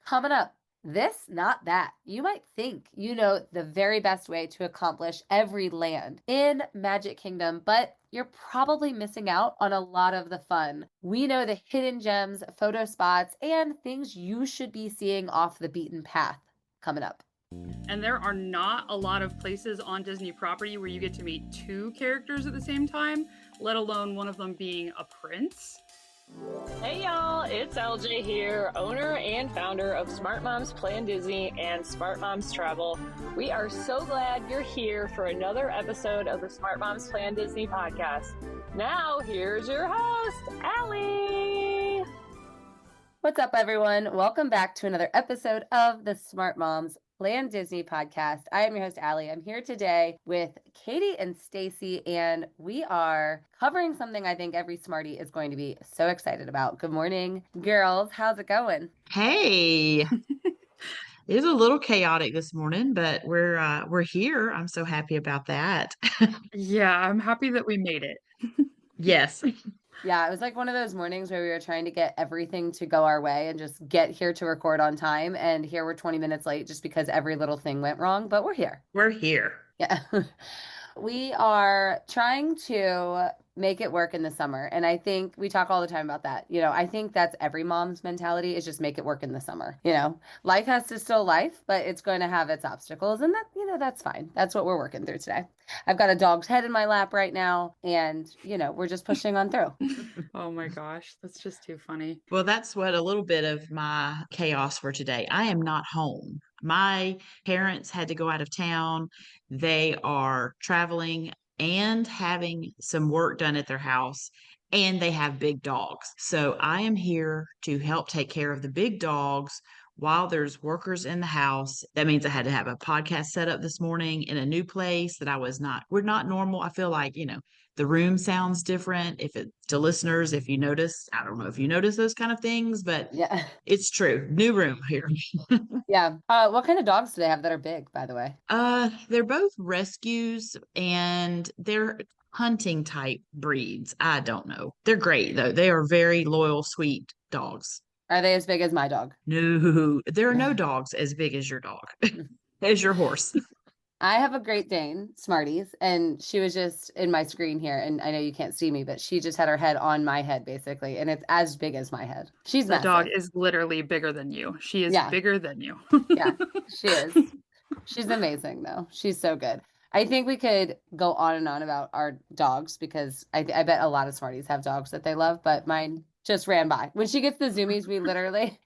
Coming up, this, not that. You might think you know the very best way to accomplish every land in Magic Kingdom, but you're probably missing out on a lot of the fun. We know the hidden gems, photo spots, and things you should be seeing off the beaten path coming up. And there are not a lot of places on Disney property where you get to meet two characters at the same time, let alone one of them being a prince. Hey y'all, it's LJ here, owner and founder of Smart Moms Plan Disney and Smart Moms Travel. We are so glad you're here for another episode of the Smart Moms Plan Disney podcast. Now, here's your host, Allie. What's up, everyone? Welcome back to another episode of the Smart Moms Plan Disney podcast. I am your host, Allie. I'm here today with Katie and Stacy, and we are covering something I think every Smartie is going to be so excited about. Good morning, girls. How's it going? Hey, it's a little chaotic this morning, but we're here. I'm so happy about that. Yeah, I'm happy that we made it. Yes. Yeah, it was like one of those mornings where we were trying to get everything to go our way and just get here to record on time. And here we're 20 minutes late just because every little thing went wrong, but we're here. We're here. Yeah. We are trying to make it work in the summer. And I think we talk all the time about that. You know, I think that's every mom's mentality is just make it work in the summer. You know, life has to still life, but it's going to have its obstacles. And that, that's fine. That's what we're working through today. I've got a dog's head in my lap right now. And, we're just pushing on through. Oh my gosh, that's just too funny. Well, that's what a little bit of my chaos for today. I am not home. My parents had to go out of town. They are traveling and having some work done at their house, and they have big dogs. So I am here to help take care of the big dogs while there's workers in the house. That means I had to have a podcast set up this morning in a new place that we're not normal. I feel like, the room sounds different. If it to listeners, if you notice, I don't know if you notice those kind of things, but Yeah. it's true. New room here. Yeah. What kind of dogs do they have that are big, by the way? They're both rescues and they're hunting type breeds. I don't know. They're great though. They are very loyal, sweet dogs. Are they as big as my dog? No, there are no dogs as big as your dog, as your horse. I have a Great Dane, Smarties, and she was just in my screen here, and I know you can't see me, but she just had her head on my head, basically, and it's as big as my head. She's The massive. dog is literally bigger than you. She is bigger than you. Yeah, she is. She's amazing, though. She's so good. I think we could go on and on about our dogs because I bet a lot of Smarties have dogs that they love, but mine just ran by. When she gets the zoomies,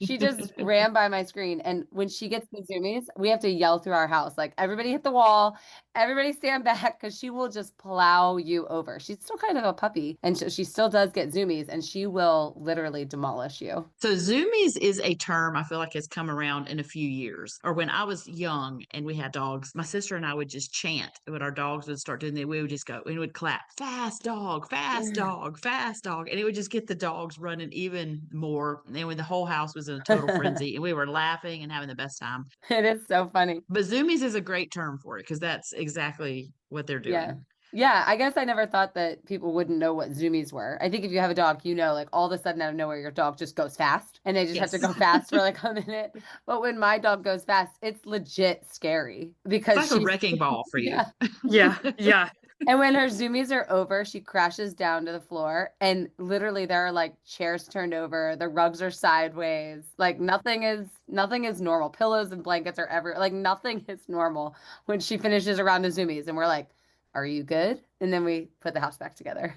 she just ran by my screen. And when she gets the zoomies, we have to yell through our house, like, everybody hit the wall, everybody stand back, because she will just plow you over. She's still kind of a puppy, and she still does get zoomies, and she will literally demolish you. So zoomies is a term I feel like has come around in a few years. Or when I was young and we had dogs, my sister and I would just chant when our dogs would start doing that. We would just go and would clap, fast dog, fast dog, fast dog. And it would just get the dogs running even more. And when the whole house was in a total frenzy and we were laughing and having the best time. It is so funny. But zoomies is a great term for it because that's exactly what they're doing. Yeah, I guess I never thought that people wouldn't know what zoomies were. I think if you have a dog, like all of a sudden out of nowhere, your dog just goes fast and they just have to go fast for like a minute. But when my dog goes fast, it's legit scary because it's like a wrecking ball for you. Yeah. And when her zoomies are over, she crashes down to the floor and literally there are like chairs turned over, the rugs are sideways, like nothing is normal. Pillows and blankets are everywhere. Like nothing is normal when she finishes around the zoomies and we're like, are you good? And then we put the house back together.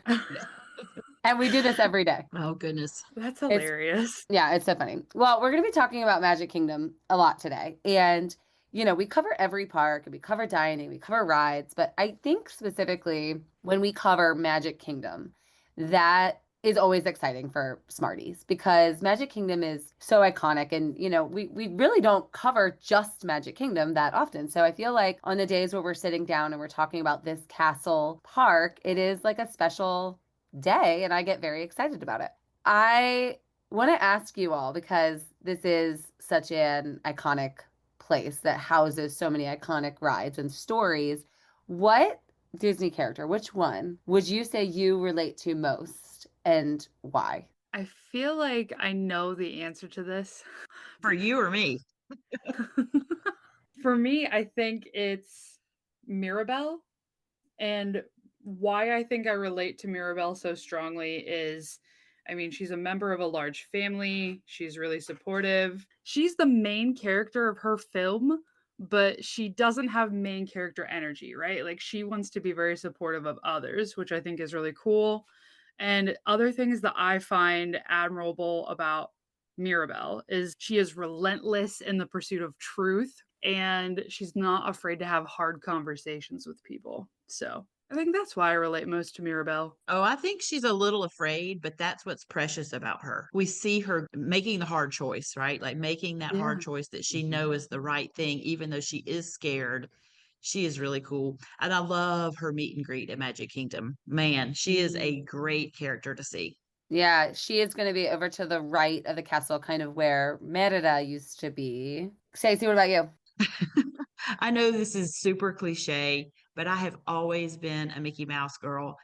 And we do this every day. Oh, goodness. That's hilarious. It's so funny. Well, we're going to be talking about Magic Kingdom a lot today. And, we cover every park and we cover dining, we cover rides. But I think specifically when we cover Magic Kingdom, that is always exciting for Smarties because Magic Kingdom is so iconic and, we really don't cover just Magic Kingdom that often. So I feel like on the days where we're sitting down and we're talking about this castle park, it is like a special day and I get very excited about it. I want to ask you all because this is such an iconic place that houses so many iconic rides and stories. What Disney character, which one would you say you relate to most? And why? I feel like I know the answer to this. For you or me? For me, I think it's Mirabelle. And why I think I relate to Mirabelle so strongly is, I mean, she's a member of a large family. She's really supportive. She's the main character of her film, but she doesn't have main character energy, right? Like, she wants to be very supportive of others, which I think is really cool. And other things that I find admirable about Mirabelle is she is relentless in the pursuit of truth, and she's not afraid to have hard conversations with people. So I think that's why I relate most to Mirabelle. Oh, I think she's a little afraid, but that's what's precious about her. We see her making the hard choice, right? Like making that hard Yeah. choice that she know is the right thing, even though she is scared. She is really cool. And I love her meet and greet at Magic Kingdom. Man, she is a great character to see. Yeah, she is going to be over to the right of the castle, kind of where Merida used to be. Stacey, what about you? I know this is super cliche, but I have always been a Mickey Mouse girl.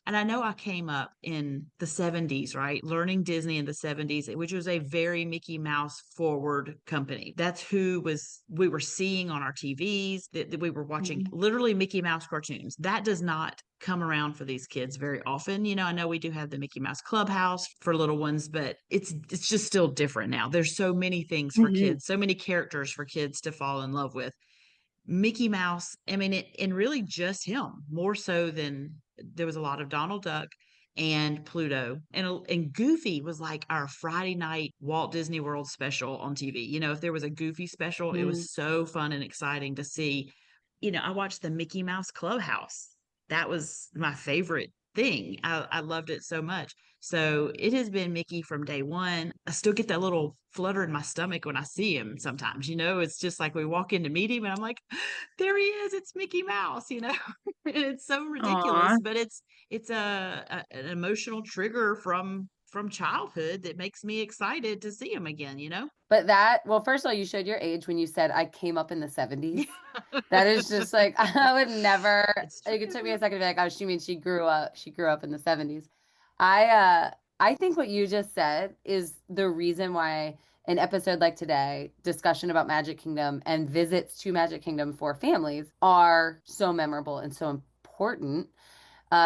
And I know I came up in the 70s, right? Learning Disney in the 70s, which was a very Mickey Mouse forward company. That's who was we were seeing on our TVs, that we were watching Mhm. literally Mickey Mouse cartoons. That does not come around for these kids very often. I know we do have the Mickey Mouse Clubhouse for little ones, but it's just still different now. There's so many things for Mhm. kids, so many characters for kids to fall in love with. Mickey Mouse, I mean, and really just him, more so than there was a lot of Donald Duck and Pluto. And Goofy was like our Friday night Walt Disney World special on TV. If there was a Goofy special, it Mhm. was so fun and exciting to see. I watched the Mickey Mouse Clubhouse. That was my favorite thing. I loved it so much. So it has been Mickey from day one. I still get that little flutter in my stomach when I see him sometimes. It's just like we walk in to meet him and I'm like, there he is. It's Mickey Mouse. And it's so Aw. ridiculous, but it's an emotional trigger from childhood that makes me excited to see him again. But well, first of all, you showed your age when you said I came up in the 70s. That is just like I would never. It's Like, it took me a true. second to be like, oh, she means she grew up in the 70s. I think what you just said is the reason why an episode like today, discussion about Magic Kingdom and visits to Magic Kingdom for families are so memorable and so important,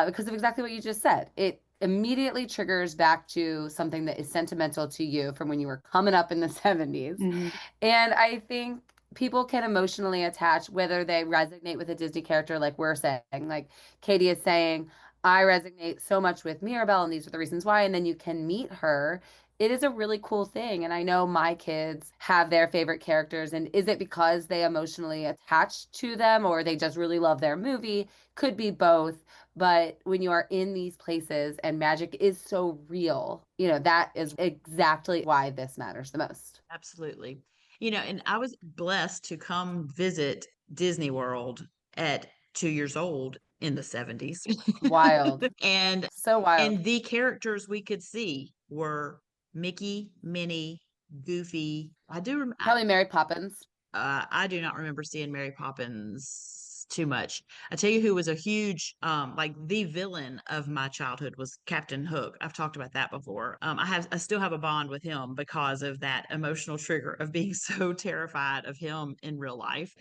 because of exactly what you just said. It immediately triggers back to something that is sentimental to you from when you were coming up in the 70s. Mhm. And I think people can emotionally attach whether they resonate with a Disney character, like we're saying, like Katie is saying, I resonate so much with Mirabelle, and these are the reasons why. And then you can meet her. It is a really cool thing. And I know my kids have their favorite characters. And is it because they emotionally attach to them or they just really love their movie? Could be both. But when you are in these places and magic is so real, that is exactly why this matters the most. Absolutely. And I was blessed to come visit Disney World at 2 years old in the 70s. Wild. and So wild. and the characters we could see were Mickey, Minnie, Goofy. Probably Mary Poppins. I do not remember seeing Mary Poppins too much. I tell you who was a huge, like the villain of my childhood was Captain Hook. I've talked about that before. I still have a bond with him because of that emotional trigger of being so terrified of him in real life.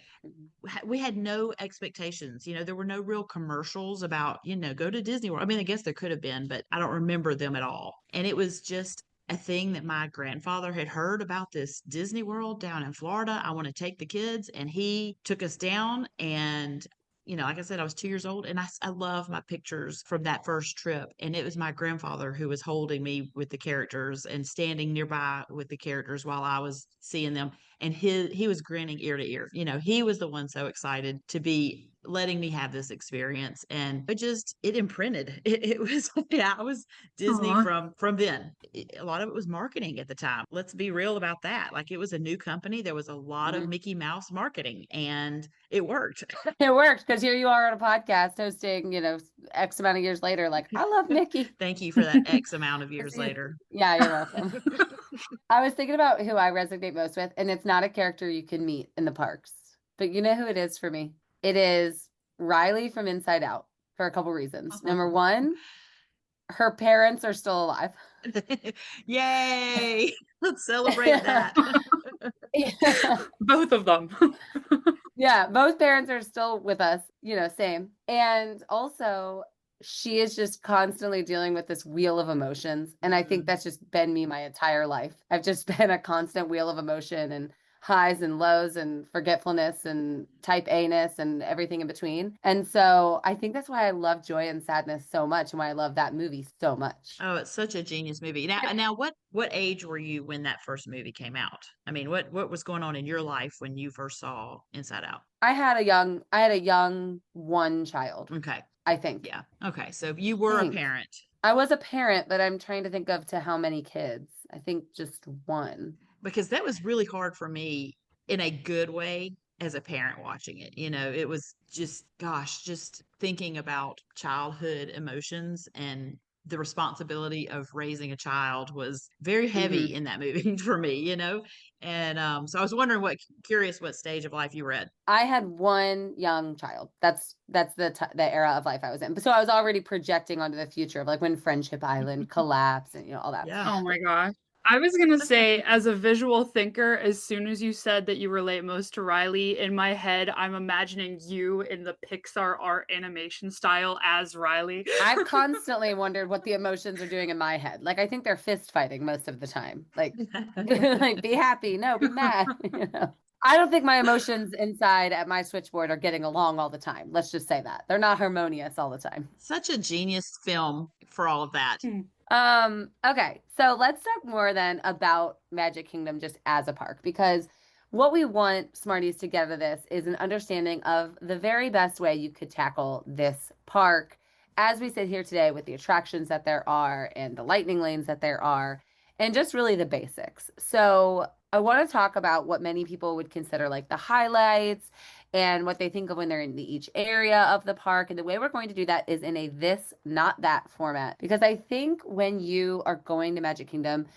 We had no expectations. There were no real commercials about, go to Disney World. I mean, I guess there could have been, but I don't remember them at all. And it was just a thing that my grandfather had heard about this Disney World down in Florida. I want to take the kids. And he took us down. And like I said, I was 2 years old and I love my pictures from that first trip. And it was my grandfather who was holding me with the characters and standing nearby with the characters while I was seeing them. And he was grinning ear to ear. He was the one so excited to be letting me have this experience. And it imprinted. It was, yeah, I was Disney Aw. from then. A lot of it was marketing at the time. Let's be real about that. Like, it was a new company. There was a lot of Mhm. Mickey Mouse marketing and it worked. It worked because here you are on a podcast hosting, X amount of years later, like, I love Mickey. Thank you for that X amount of years later. Yeah, you're welcome. I was thinking about who I resonate most with, and it's not a character you can meet in the parks. But you know who it is for me? It is Riley from Inside Out for a couple reasons. Number one, her parents are still alive. Yay! Let's celebrate that. Yeah. Both of them. Yeah, both parents are still with us, same. And also, she is just constantly dealing with this wheel of emotions. And I think that's just been me my entire life. I've just been a constant wheel of emotion and highs and lows and forgetfulness and type A-ness and everything in between. And so I think that's why I love Joy and Sadness so much and why I love that movie so much. Oh, it's such a genius movie. Now, what age were you when that first movie came out? I mean, what was going on in your life when you first saw Inside Out? I had a young one child, Okay, I think. yeah, okay. So you were a Think. parent. I was a parent, but I'm trying to think of to how many kids. I think just one. Because that was really hard for me in a good way as a parent watching it. It was just, gosh, just thinking about childhood emotions and the responsibility of raising a child was very heavy Hmm. in that movie for me. And so I was wondering curious what stage of life you were at. I had one young child. That's the era of life I was in. So I was already projecting onto the future of like when Friendship Island collapsed and all that. Yeah. Oh my gosh. I was gonna say, as a visual thinker, as soon as you said that you relate most to Riley, in my head, I'm imagining you in the Pixar art animation style as Riley. I've constantly wondered what the emotions are doing in my head. Like I think they're fist fighting most of the time. Like like be happy, no, be mad. I don't think my emotions inside at my switchboard are getting along all the time. Let's just say that. They're not harmonious all the time. Such a genius film for all of that. Okay, so let's talk more then about Magic Kingdom just as a park because what we want Smarties to get out of this is an understanding of the very best way you could tackle this park as we sit here today with the attractions that there are and the lightning lanes that there are and just really the basics. So I want to talk about what many people would consider like the highlights and what they think of when they're in each area of the park. And the way we're going to do that is in a this, not that format. Because I think when you are going to Magic Kingdom,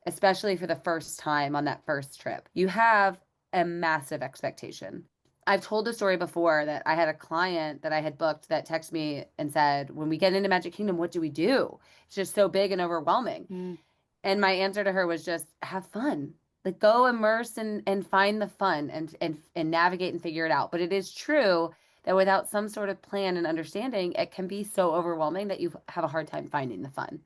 especially for the first time on that first trip, you have a massive expectation. I've told a story before that I had a client that I had booked that texted me and said, when we get into Magic Kingdom, what do we do? It's just so big and overwhelming. And my answer to her was just have fun. Like go immerse and find the fun and navigate and figure it out. But it is true that without some sort of plan and understanding, it can be so overwhelming that you have a hard time finding the fun.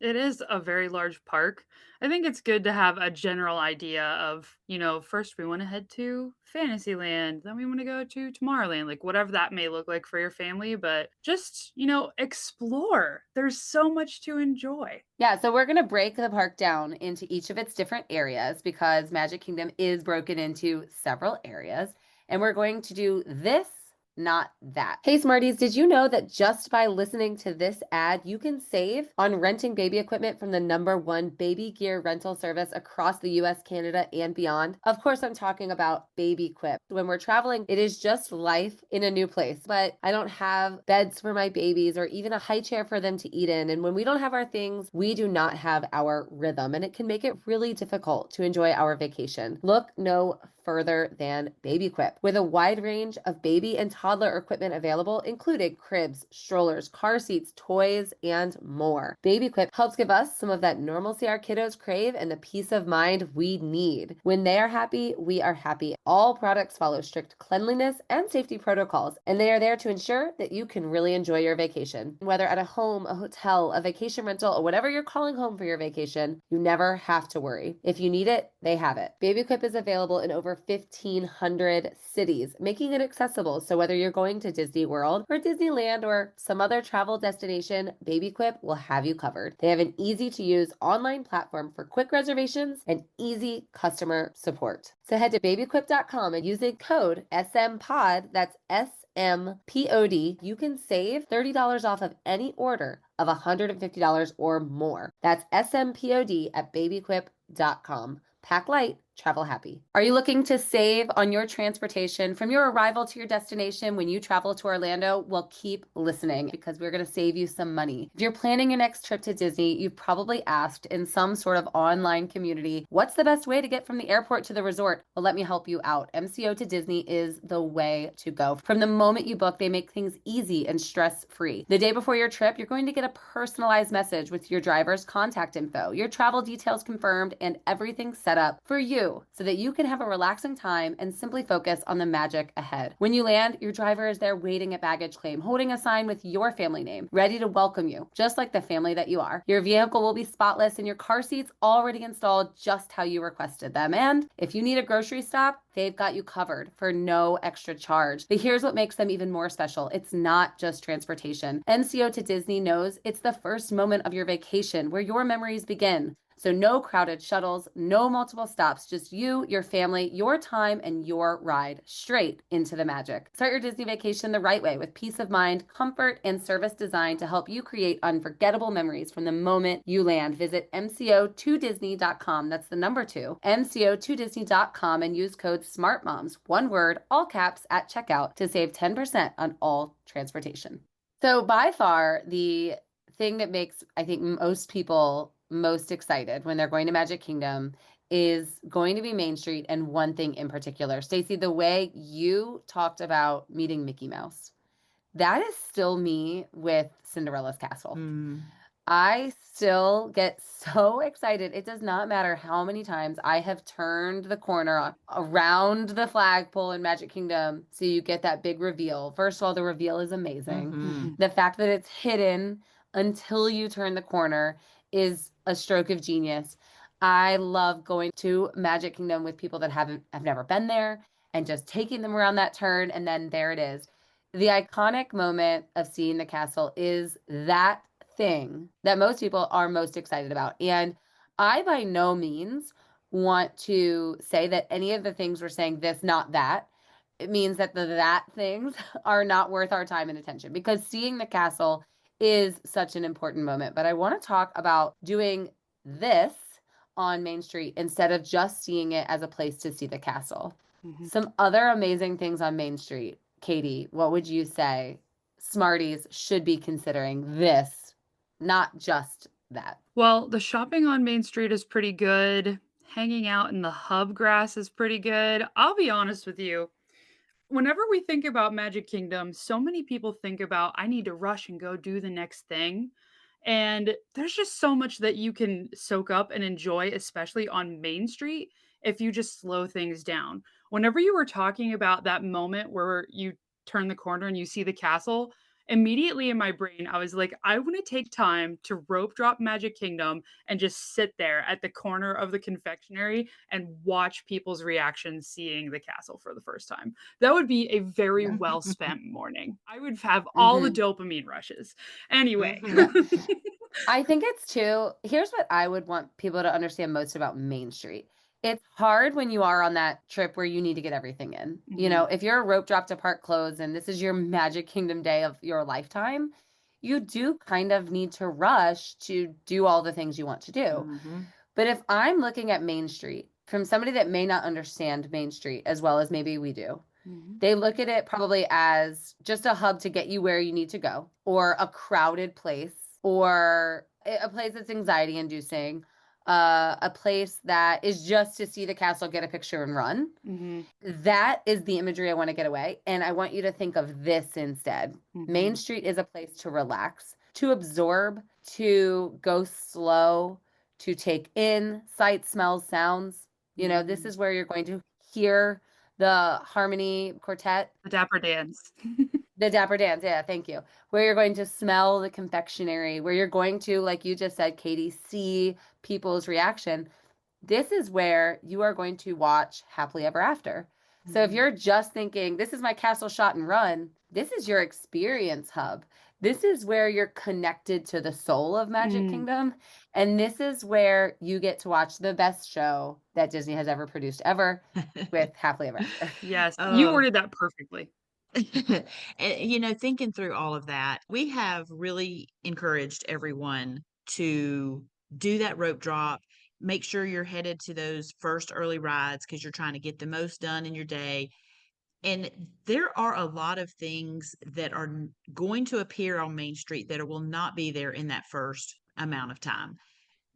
It is a very large park. I think it's good to have a general idea of, first we want to head to Fantasyland, then we want to go to Tomorrowland, like whatever that may look like for your family, but just, explore. There's so much to enjoy. Yeah, so we're going to break the park down into each of its different areas because Magic Kingdom is broken into several areas. And we're going to do this, not that. Hey, Smarties, did you know that just by listening to this ad, you can save on renting baby equipment from the #1 baby gear rental service across the US, Canada, and beyond? Of course, I'm talking about BabyQuip. When we're traveling, it is just life in a new place, but I don't have beds for my babies or even a high chair for them to eat in. And when we don't have our things, we do not have our rhythm, and it can make it really difficult to enjoy our vacation. Look no further than BabyQuip. With a wide range of baby and toddler equipment available, including cribs, strollers, car seats, toys, and more. BabyQuip helps give us some of that normalcy our kiddos crave and the peace of mind we need. When they are happy, we are happy. All products follow strict cleanliness and safety protocols, and they are there to ensure that you can really enjoy your vacation. Whether at a home, a hotel, a vacation rental, or whatever you're calling home for your vacation, you never have to worry. If you need it, they have it. BabyQuip is available in over 1,500 cities, making it accessible. So whether you're going to Disney World or Disneyland or some other travel destination, BabyQuip will have you covered. They have an easy-to-use online platform for quick reservations and easy customer support. So head to babyquip.com and use the code SMPOD, that's SMPOD, you can save $30 off of any order of $150 or more. That's SMPOD at babyquip.com. Pack light, travel happy. Are you looking to save on your transportation from your arrival to your destination when you travel to Orlando? Well, keep listening because we're going to save you some money. If you're planning your next trip to Disney, you've probably asked in some sort of online community, what's the best way to get from the airport to the resort? Well, let me help you out. MCO to Disney is the way to go. From the moment you book, they make things easy and stress-free. The day before your trip, you're going to get a personalized message with your driver's contact info, your travel details confirmed, and everything set up for you so that you can have a relaxing time and simply focus on the magic ahead. When you land, your driver is there waiting at baggage claim, holding a sign with your family name, ready to welcome you, just like the family that you are. Your vehicle will be spotless and your car seats already installed just how you requested them. And if you need a grocery stop, they've got you covered for no extra charge. But here's what makes them even more special. It's not just transportation. MCO to Disney knows it's the first moment of your vacation where your memories begin. So no crowded shuttles, no multiple stops, just you, your family, your time, and your ride straight into the magic. Start your Disney vacation the right way with peace of mind, comfort, and service designed to help you create unforgettable memories from the moment you land. Visit mco2disney.com. That's the number 2, mco2disney.com, and use code SMARTMOMS, one word, all caps, at checkout to save 10% on all transportation. So by far, the thing that makes, I think, most people most excited when they're going to Magic Kingdom is going to be Main Street, and one thing in particular. Stacy, the way you talked about meeting Mickey Mouse, that is still me with Cinderella's Castle. I still get so excited. It does not matter how many times I have turned the corner around the flagpole in Magic Kingdom so you get that big reveal. First of all, the reveal is amazing. The fact that it's hidden until you turn the corner is a stroke of genius. I love going to Magic Kingdom with people that have never been there and just taking them around that turn, and then there it is. The iconic moment of seeing the castle is that thing that most people are most excited about. And I by no means want to say that any of the things we're saying, this, not that, it means that the that things are not worth our time and attention, because seeing the castle is such an important moment. But I want to talk about doing this on Main Street instead of just seeing it as a place to see the castle. Some other amazing things on Main Street. Katie, what would you say Smarties should be considering this, not just that? Well, the shopping on Main Street is pretty good. Hanging out in the hub grass is pretty good. I'll be honest with you. Whenever we think about Magic Kingdom, so many people think about, I need to rush and go do the next thing. And there's just so much that you can soak up and enjoy, especially on Main Street, if you just slow things down. Whenever you were talking about that moment where you turn the corner and you see the castle, immediately in my brain, I was like, I want to take time to rope drop Magic Kingdom and just sit there at the corner of the confectionery and watch people's reactions seeing the castle for the first time. That would be a very well spent morning. I would have all the dopamine rushes. Anyway. I think it's too, here's what I would want people to understand most about Main Street. It's hard when you are on that trip where you need to get everything in. You know, if you're a rope drop to park close and this is your Magic Kingdom day of your lifetime, you do kind of need to rush to do all the things you want to do. But if I'm looking at Main Street from somebody that may not understand Main Street as well as maybe we do, they look at it probably as just a hub to get you where you need to go, or a crowded place, or a place that's anxiety inducing, a place that is just to see the castle, get a picture, and run. That is the imagery I want to get away. And I want you to think of this instead. Main Street is a place to relax, to absorb, to go slow, to take in sights, smells, sounds. You know, this is where you're going to hear the harmony quartet. The Dapper Dance. The Dapper Dance, yeah, thank you. Where you're going to smell the confectionery, where you're going to, like you just said, Katie, see people's reaction. This is where you are going to watch Happily Ever After. So if you're just thinking, this is my castle shot and run, this is your experience hub. This is where you're connected to the soul of Magic Kingdom. And this is where you get to watch the best show that Disney has ever produced ever with Happily Ever After. Yes, you worded that perfectly. And, you know, thinking through all of that, we have really encouraged everyone to do that rope drop make sure you're headed to those first early rides because you're trying to get the most done in your day. And there are a lot of things that are going to appear on Main Street that will not be there in that first amount of time.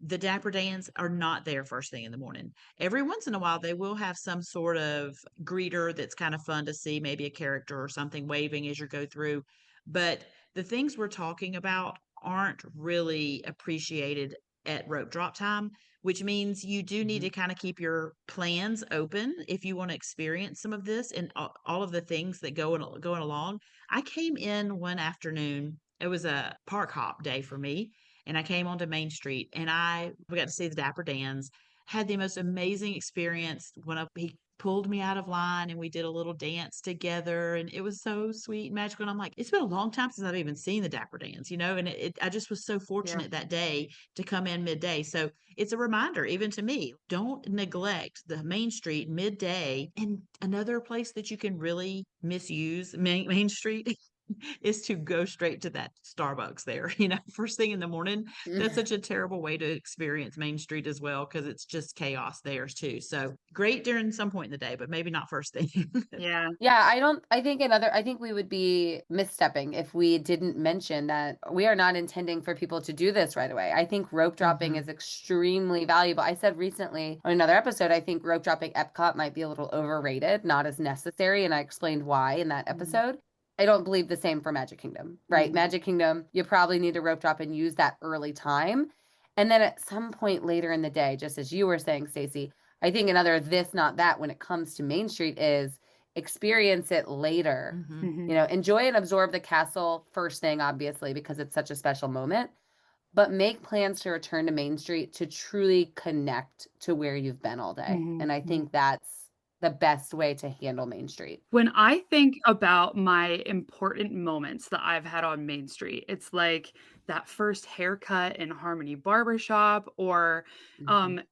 The Dapper Dans are not there first thing in the morning. Every once in a while, they will have some sort of greeter that's kind of fun to see, maybe a character or something waving as you go through. But the things we're talking about aren't really appreciated at rope drop time, which means you do need to kind of keep your plans open if you want to experience some of this and all of the things that going along. I came in one afternoon. It was a park hop day for me, and I came onto Main Street and we got to see the Dapper Dans. Had the most amazing experience when he pulled me out of line and we did a little dance together, and it was so sweet and magical. And I'm like, it's been a long time since I've even seen the Dapper Dans, and I just was so fortunate that day to come in midday. So it's a reminder, even to me, don't neglect the Main Street midday. And another place that you can really misuse Main Street is to go straight to that Starbucks there, first thing in the morning. That's such a terrible way to experience Main Street as well, because it's just chaos there too. So great during some point in the day, but maybe not first thing. Yeah. Yeah, I think we would be misstepping if we didn't mention that we are not intending for people to do this right away. I think rope dropping is extremely valuable. I said recently on another episode, I think rope dropping Epcot might be a little overrated, not as necessary, and I explained why in that episode. I don't believe the same for Magic Kingdom, right? Magic Kingdom, you probably need to rope drop and use that early time. And then at some point later in the day, just as you were saying, Stacy, I think another this, not that when it comes to Main Street is experience it later. Enjoy and absorb the castle first thing, obviously, because it's such a special moment, but make plans to return to Main Street to truly connect to where you've been all day. And I think that's the best way to handle Main Street. When I think about my important moments that I've had on Main Street, it's like that first haircut in Harmony Barbershop, or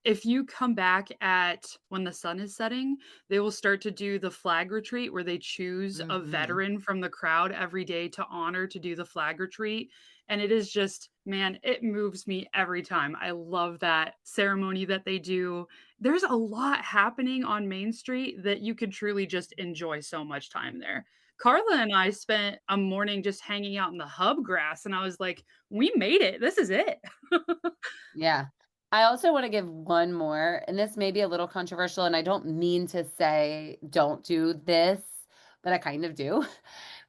if you come back at when the sun is setting, they will start to do the flag retreat where they choose a veteran from the crowd every day to honor to do the flag retreat. And it is just, man, it moves me every time. I love that ceremony that they do. There's a lot happening on Main Street that you could truly just enjoy so much time there. Carla and I spent a morning just hanging out in the hub grass, and I was like, we made it. This is it. Yeah. I also want to give one more, and this may be a little controversial, and I don't mean to say don't do this, but I kind of do.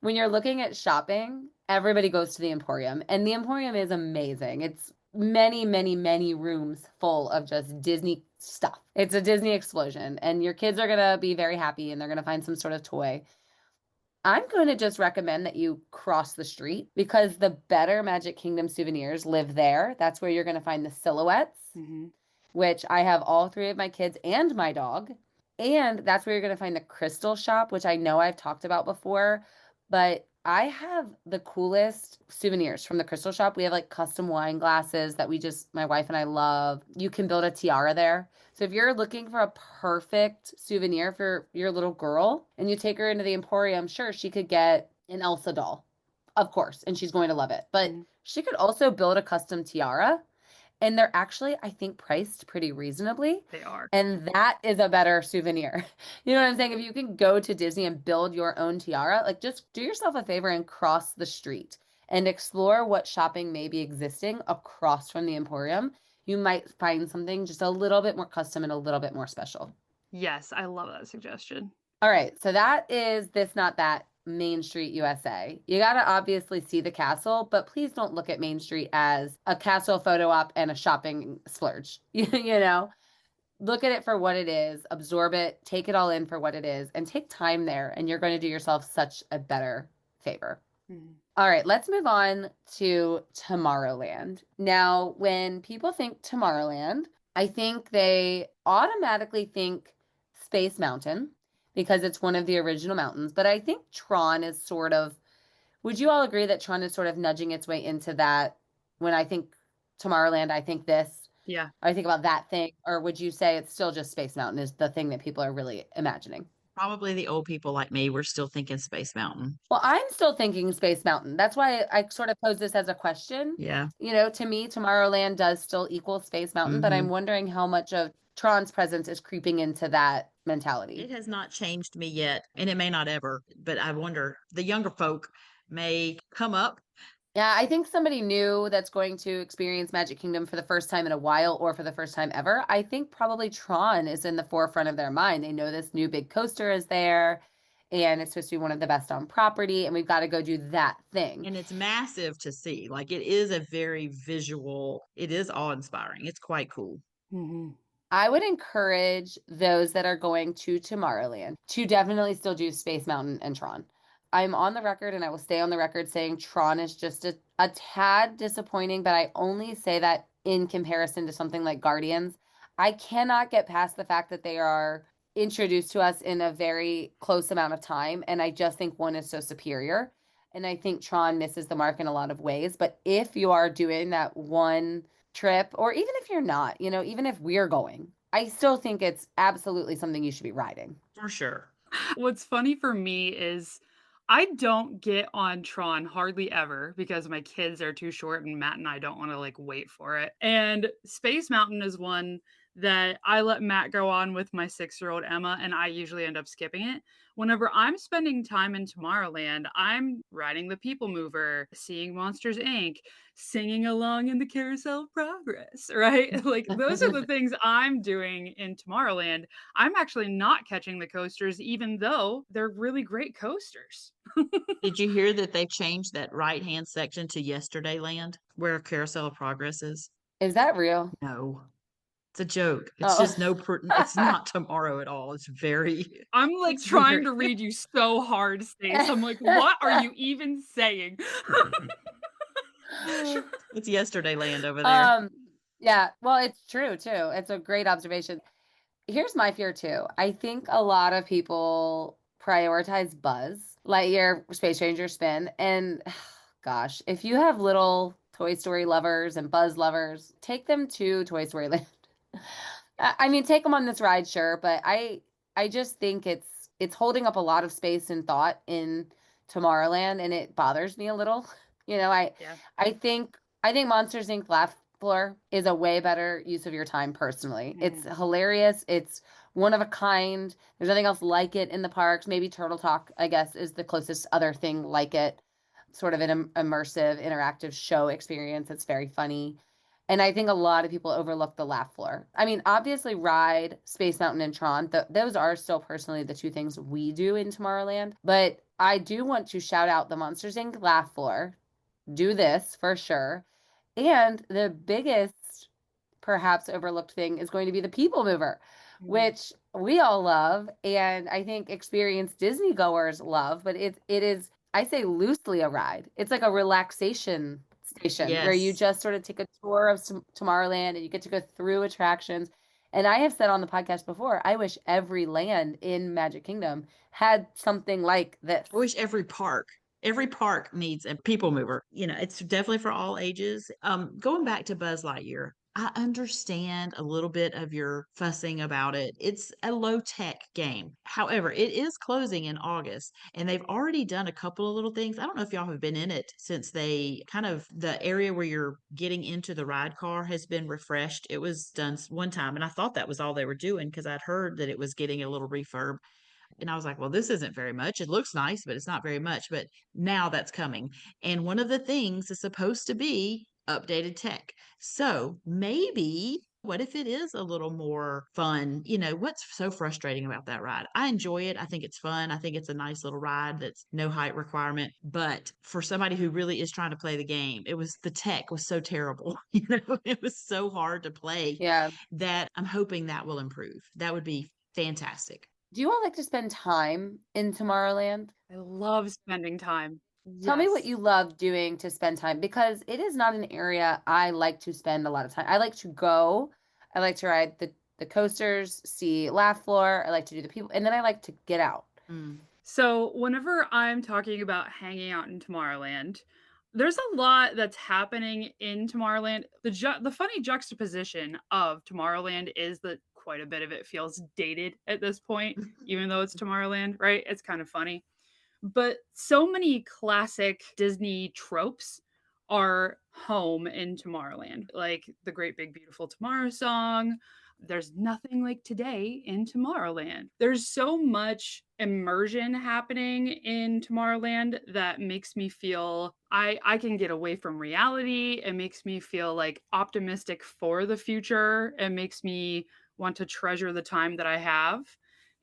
When you're looking at shopping, everybody goes to the Emporium, and the Emporium is amazing. It's many, many, many rooms full of just Disney stuff. It's a Disney explosion, and your kids are going to be very happy, and they're going to find some sort of toy. I'm going to just recommend that you cross the street because the better Magic Kingdom souvenirs live there. That's where you're going to find the silhouettes, which I have all three of my kids and my dog. And that's where you're going to find the crystal shop, which I know I've talked about before, but I have the coolest souvenirs from the crystal shop. We have like custom wine glasses that my wife and I love. You can build a tiara there. So if you're looking for a perfect souvenir for your little girl and you take her into the Emporium, sure, she could get an Elsa doll, of course, and she's going to love it. But she could also build a custom tiara. And they're actually, I think, priced pretty reasonably. They are. And that is a better souvenir. You know what I'm saying? If you can go to Disney and build your own tiara, like just do yourself a favor and cross the street and explore what shopping may be existing across from the Emporium. You might find something just a little bit more custom and a little bit more special. Yes, I love that suggestion. All right, so that is This Not That Main Street USA. You got to obviously see the castle, but please don't look at Main Street as a castle photo op and a shopping splurge. Look at it for what it is, absorb it, take it all in for what it is, and take time there, and you're going to do yourself such a better favor. All right, let's move on to Tomorrowland. Now, when people think Tomorrowland, I think they automatically think Space Mountain because it's one of the original mountains. But I think Tron is would you all agree that Tron is sort of nudging its way into that? When I think Tomorrowland, I think this. Yeah. I think about that thing. Or would you say it's still just Space Mountain is the thing that people are really imagining? Probably the old people like me, we're still thinking Space Mountain. Well, I'm still thinking Space Mountain. That's why I sort of pose this as a question. Yeah. To me, Tomorrowland does still equal Space Mountain, but I'm Hmm. wondering how much of Tron's presence is creeping into that mentality. It has not changed me yet, and it may not ever, but I wonder the younger folk may come up. Yeah, I think somebody new that's going to experience Magic Kingdom for the first time in a while or for the first time ever, I think probably Tron is in the forefront of their mind. They know this new big coaster is there and it's supposed to be one of the best on property, and we've got to go do that thing. And it's massive to see. Like it is a very visual, it is awe-inspiring. It's quite cool. I would encourage those that are going to Tomorrowland to definitely still do Space Mountain and Tron. I'm on the record and I will stay on the record saying Tron is just a tad disappointing, but I only say that in comparison to something like Guardians. I cannot get past the fact that they are introduced to us in a very close amount of time, and I just think one is so superior. And I think Tron misses the mark in a lot of ways. But if you are doing that one trip, or even if you're not, even if we're going, I still think it's absolutely something you should be riding. For sure. What's funny for me is I don't get on Tron hardly ever because my kids are too short and Matt and I don't want to like wait for it. And Space Mountain is one that I let Matt go on with my 6-year-old Emma, and I usually end up skipping it. Whenever I'm spending time in Tomorrowland, I'm riding the People Mover, seeing Monsters Inc., singing along in the Carousel of Progress, right? Like those are the things I'm doing in Tomorrowland. I'm actually not catching the coasters, even though they're really great coasters. Did you hear that they've changed that right-hand section to Yesterday Land where Carousel of Progress is? Is that real? No. It's a joke. It's Oh. just it's not tomorrow at all. It's very, I'm like it's trying very, to read you so hard, Stace. I'm like, what are you even saying? it's Yesterday Land over there. Yeah, well, it's true too. It's a great observation. Here's my fear too. I think a lot of people prioritize Buzz Lightyear Space Ranger Spin, and gosh, if you have little Toy Story lovers and Buzz lovers, take them to Toy Story Land. I mean, take them on this ride, sure, but I just think it's holding up a lot of space and thought in Tomorrowland, and it bothers me a little. Yeah. I think Monsters Inc. Laugh Floor is a way better use of your time personally. It's hilarious. It's one of a kind. There's nothing else like it in the parks. Maybe Turtle Talk, I guess, is the closest other thing like it. Sort of an immersive, interactive show experience. It's very funny. And I think a lot of people overlook the laugh floor. I mean, obviously, Ride, Space Mountain, and Tron, those are still personally the two things we do in Tomorrowland. But I do want to shout out the Monsters Inc. laugh floor. Do this for sure. And the biggest, perhaps overlooked thing is going to be the People Mover, which we all love. And I think experienced Disney goers love, but it is, I say loosely a ride. It's like a relaxation station where you Yes. just sort of take a tour of Tomorrowland and you get to go through attractions. And I have said on the podcast before, I wish every land in Magic Kingdom had something like this. I wish every park needs a people mover. It's definitely for all ages. Going back to Buzz Lightyear, I understand a little bit of your fussing about it. It's a low tech game. However, it is closing in August and they've already done a couple of little things. I don't know if y'all have been in it since they the area where you're getting into the ride car has been refreshed. It was done one time and I thought that was all they were doing because I'd heard that it was getting a little refurb. And I was like, well, this isn't very much. It looks nice, but it's not very much. But now that's coming. And one of the things is supposed to be updated tech. So maybe what if it is a little more fun? What's so frustrating about that ride? I enjoy it. I think it's fun. I think it's a nice little ride that's no height requirement. But for somebody who really is trying to play the game, the tech was so terrible. It was so hard to play. Yeah. That I'm hoping that will improve. That would be fantastic. Do you all like to spend time in Tomorrowland? I love spending time. Tell me what Yes. you love doing to spend time, because it is not an area I like to spend a lot of time. I like to go. I like to ride the coasters, see Laugh Floor. I like to do the people, and then I like to get out. Mm. So, whenever I'm talking about hanging out in Tomorrowland, there's a lot that's happening in Tomorrowland. The funny juxtaposition of Tomorrowland is the quite a bit of it feels dated at this point, even though it's Tomorrowland, right? It's kind of funny. But so many classic Disney tropes are home in Tomorrowland, like the Great Big Beautiful Tomorrow song. There's nothing like today in Tomorrowland. There's so much immersion happening in Tomorrowland that makes me feel I can get away from reality. It makes me feel like optimistic for the future. It makes me want to treasure the time that I have.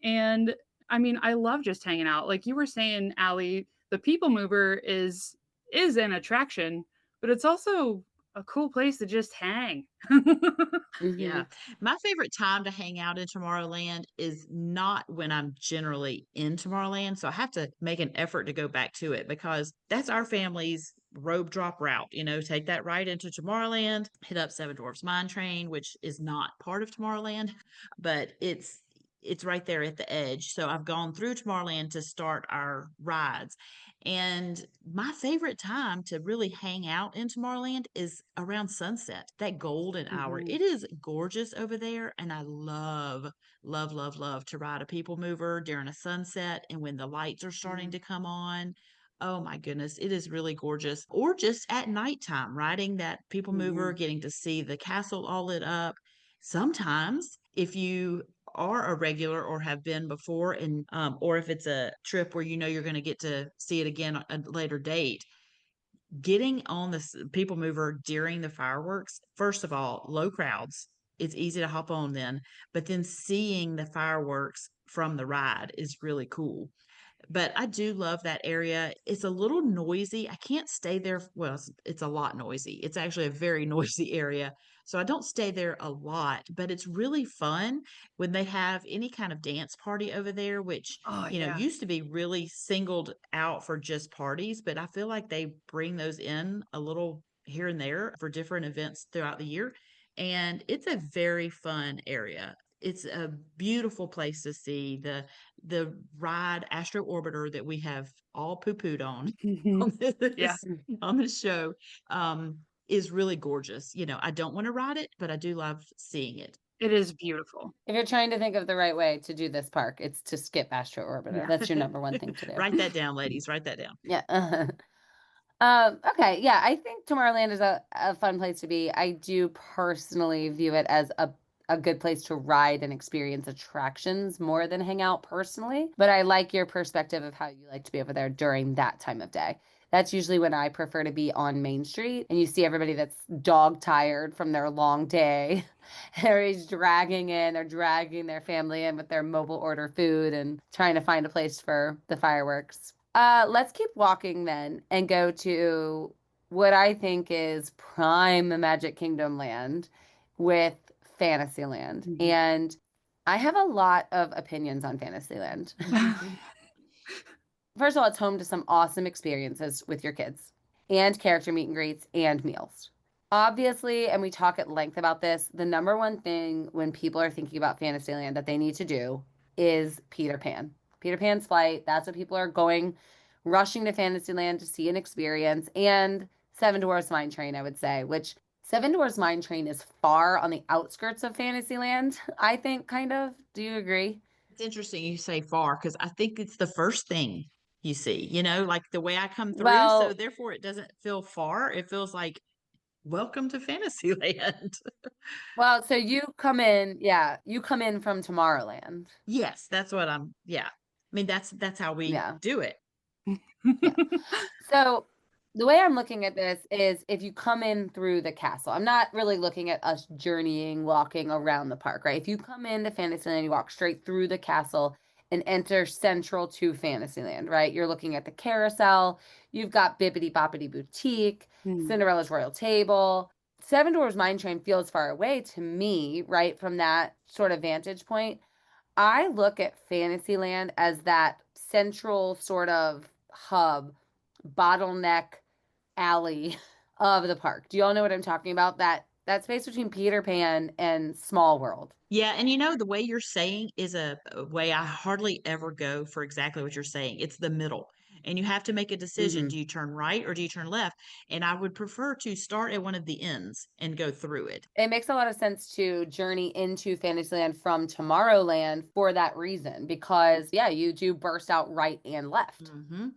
And I mean, I love just hanging out. Like you were saying, Allie, the People Mover is an attraction, but it's also a cool place to just hang. Hmm. Yeah. My favorite time to hang out in Tomorrowland is not when I'm generally in Tomorrowland. So I have to make an effort to go back to it because that's our family's rope drop route. Take that right into Tomorrowland, hit up Seven Dwarfs Mine Train, which is not part of Tomorrowland, but it's right there at the edge. So I've gone through Tomorrowland to start our rides. And my favorite time to really hang out in Tomorrowland is around sunset, that golden hour. Mhm. It is gorgeous over there. And I love, love, love, love to ride a people mover during a sunset and when the lights are starting Mhm. to come on. Oh my goodness, it is really gorgeous. Or just at nighttime, riding that people mover, Mhm. getting to see the castle all lit up. Sometimes, if you are a regular or have been before and or if it's a trip where you're going to get to see it again at a later date, getting on this people mover during the fireworks, first of all, low crowds, it's easy to hop on then, but then seeing the fireworks from the ride is really cool. But I do love that area. It's a little noisy. I can't stay there. Well, it's a lot noisy. It's actually a very noisy area. So I don't stay there a lot, but it's really fun when they have any kind of dance party over there, which, Oh yeah. used to be really singled out for just parties, but I feel like they bring those in a little here and there for different events throughout the year. And it's a very fun area. It's a beautiful place to see the ride Astro Orbiter that we have all poo-pooed on Mhm. on Yeah, this on this show is really gorgeous. I don't want to ride it, but I do love seeing it. it is beautiful. If you're trying to think of the right way to do this park, it's to skip Astro Orbiter. Yeah. That's your number one thing to do. Write that down, ladies. Write that down. Yeah. Okay. Yeah, I think Tomorrowland is a fun place to be. I do personally view it as a good place to ride and experience attractions more than hang out personally. But I like your perspective of how you like to be over there during that time of day. That's usually when I prefer to be on Main Street and you see everybody that's dog tired from their long day. Everybody's they're dragging their family in with their mobile order food and trying to find a place for the fireworks. Let's keep walking then and go to what I think is prime Magic Kingdom land with Fantasyland. Mhm. And I have a lot of opinions on Fantasyland. First of all, it's home to some awesome experiences with your kids and character meet and greets and meals. Obviously, and we talk at length about this, the number one thing when people are thinking about Fantasyland that they need to do is Peter Pan. Peter Pan's flight, that's what people are going, rushing to Fantasyland to see and experience. And Seven Dwarfs Mine Train, I would say, which Seven Dwarfs Mine Train is far on the outskirts of Fantasyland, I think, kind of. Do you agree? It's interesting you say far because I think it's the first thing you see, like the way I come through. So Well, therefore, it doesn't feel far. It feels like welcome to Fantasyland. Well, so you come in, yeah, you come in from Tomorrowland. Yes, that's what yeah. I mean, that's how we Yeah, do it. yeah. So the way I'm looking at this is if you come in through the castle, I'm not really looking at us journeying, walking around the park, right? If you come into Fantasyland, you walk straight through the castle and enter central to Fantasyland, right? You're looking at the carousel, you've got Bibbidi Boppity Boutique, Hmm. Cinderella's Royal Table. Seven Dwarfs Mine Train feels far away to me, right, from that sort of vantage point. I look at Fantasyland as that central sort of hub, bottleneck alley of the park. Do y'all know what I'm talking about? That space between Peter Pan and Small World. Yeah, and the way you're saying is a way I hardly ever go for exactly what you're saying. It's the middle. and you have to make a decision. Hmm. Do you turn right or do you turn left? And I would prefer to start at one of the ends and go through it. It makes a lot of sense to journey into Fantasyland from Tomorrowland for that reason, because yeah, you do burst out right and left.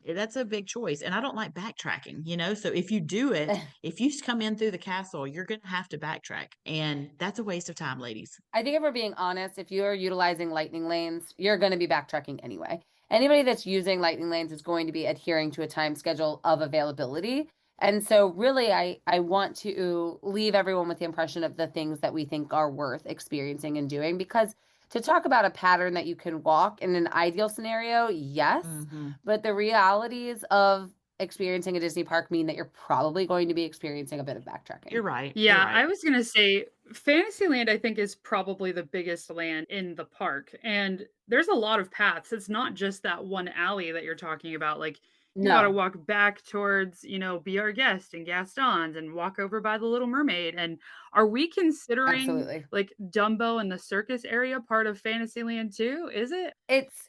That's a big choice. And I don't like backtracking, you know? So if you do it, if you come in through the castle, you're going to have to backtrack. And that's a waste of time, ladies. I think if we're being honest, if you're utilizing lightning lanes, you're going to be backtracking anyway. Anybody that's using lightning lanes is going to be adhering to a time schedule of availability. And so really I want to leave everyone with the impression of the things that we think are worth experiencing and doing, because to talk about a pattern that you can walk in an ideal scenario, yes, but the realities of experiencing a Disney park mean that you're probably going to be experiencing a bit of backtracking. You're right. You're Yeah, right. I was gonna say Fantasyland, I think, is probably the biggest land in the park. And there's a lot of paths. It's not just that one alley that you're talking about. Like, you gotta No, walk back towards, Be Our Guest and Gaston's and walk over by the Little Mermaid. And are we considering absolutely. like Dumbo and the circus area part of Fantasyland too? Is it?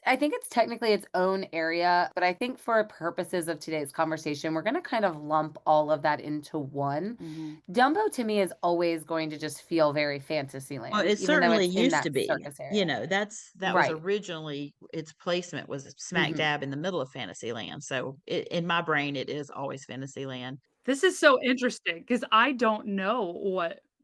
I think it's technically its own area, but I think for purposes of today's conversation, we're going to kind of lump all of that into one. Mhm. Dumbo to me is always going to just feel very Well, Fantasyland, it even though certainly it's in used that to be. circus area. You know, that was Right. originally its placement was smack Hmm. dab in the middle of Fantasyland. So in my brain, it is always Fantasyland. This is so interesting because I don't know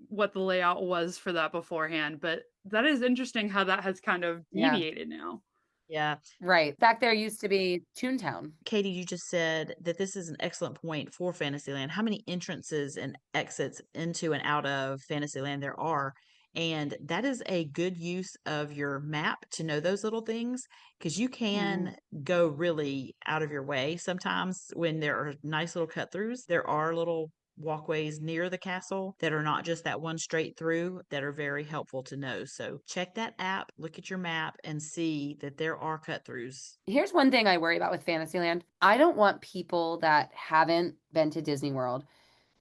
what the layout was for that beforehand, but that is interesting how that has kind of Yeah. deviated now. Yeah. Right. Back there used to be Toontown. Katie, you just said that this is an excellent point for Fantasyland. How many entrances and exits into and out of Fantasyland there are? And that is a good use of your map to know those little things, because you Mhm. can go really out of your way. Sometimes when there are nice little cut throughs, there are little walkways near the castle that are not just that one straight through that are very helpful to know. So check that app, look at your map, and see that there are cut throughs. Here's one thing I worry about with Fantasyland. I don't want people that haven't been to Disney World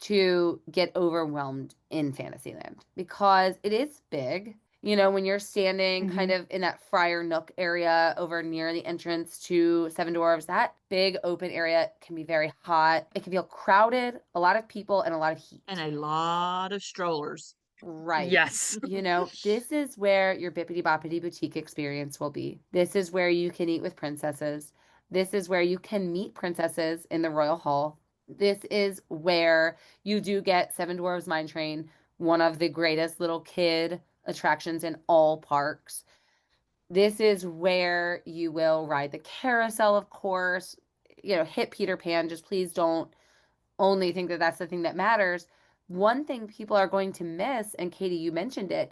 to get overwhelmed in Fantasyland, because it is big. You know, when you're standing kind Mhm. of in that Friar Nook area over near the entrance to Seven Dwarfs, that big open area can be very hot. It can feel crowded, a lot of people, and a lot of And heat. a lot of strollers. Right. Yes. You know, this is where your Bippity Boppity Boutique experience will be. This is where you can eat with princesses. This is where you can meet princesses in the Royal Hall. This is where you do get Seven Dwarfs Mine Train, one of the greatest little kid attractions in all parks. This is where you will ride the carousel, of course. You know, hit Peter Pan. Just please don't only think that that's the thing that matters. One thing people are going to miss, and Katie, you mentioned it,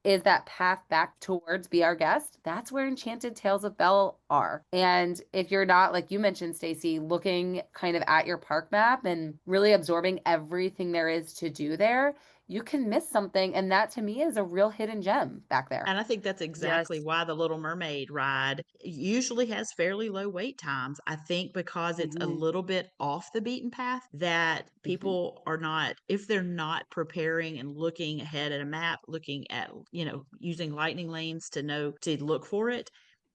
is that path back towards Be Our Guest. That's where Enchanted Tales of Belle are. And if you're not, like you mentioned, Stacy, looking kind of at your park map and really absorbing everything there is to do there, you can miss something. And that to me is a real hidden gem back there. And I think that's Yes. exactly why the Little Mermaid ride usually has fairly low wait times. I think because it's a Mhm. little bit off the beaten path, that Mhm. people are not, if they're not preparing and looking ahead at a map, looking at, using lightning lanes to know to look for it,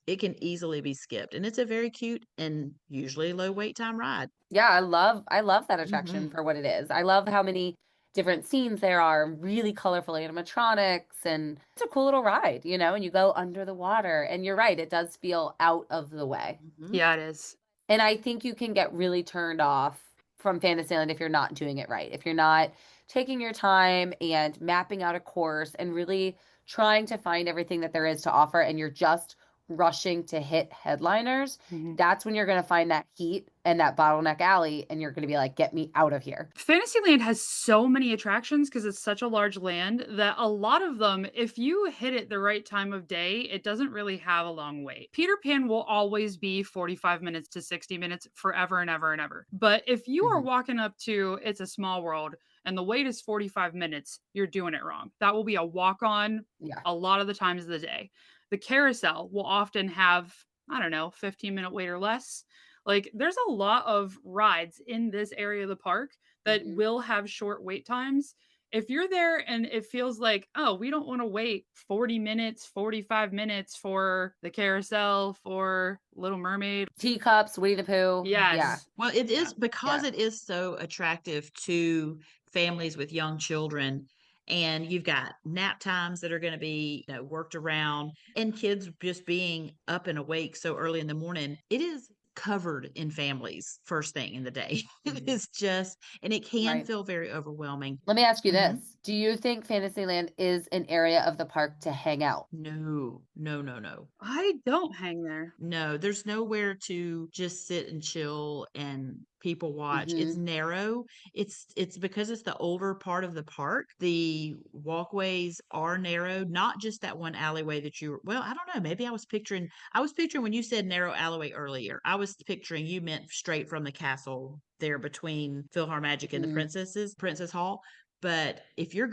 it can easily be skipped. And it's a very cute and usually low wait time ride. Yeah, I love that attraction Hmm. for what it is. I love how many different scenes there are, really colorful animatronics, and it's a cool little ride, you know, and you go under the water. And you're right, it does feel out of the way. Hmm. Yeah, it is. And I think you can get really turned off from Fantasyland if you're not doing it right. If you're not taking your time and mapping out a course and really trying to find everything that there is to offer, and you're just rushing to hit headliners, Mhm. that's when you're going to find that heat and that bottleneck alley, and you're going to be like, get me out of here. Fantasyland has so many attractions because it's such a large land that a lot of them, if you hit it the right time of day, it doesn't really have a long wait. Peter Pan will always be 45 minutes to 60 minutes forever and ever and ever. But if you are Hmm. walking up to It's a Small World and the wait is 45 minutes, you're doing it wrong. That will be a walk on Yeah. a lot of the times of the day. The carousel will often have, I don't know, 15-minute wait or less. Like, there's a lot of rides in this area of the park that Hmm. will have short wait times. if you're there and it feels like, oh, we don't want to wait 40 minutes, 45 minutes for the carousel, for Little Mermaid. Teacups, Winnie the Pooh. Yeah. Yes. Well, it Yeah. is because Yeah. it is so attractive to families with young children. And you've got nap times that are going to be, worked around, and kids just being up and awake so early in the morning. It is covered in families first thing in the day. It Mhm. is just, and it can Right. feel very overwhelming. Let me ask you Mhm. this. Do you think Fantasyland is an area of the park to hang out? No, no, no, no. I don't hang there. No, there's nowhere to just sit and chill and people watch. It's Mm-hmm. narrow. It's because it's the older part of the park. The walkways are narrow, not just that one alleyway that well, I don't know. Maybe I was picturing when you said narrow alleyway earlier. I was picturing you meant straight from the castle there between PhilharMagic and the Mm-hmm. Princess Hall. But if you're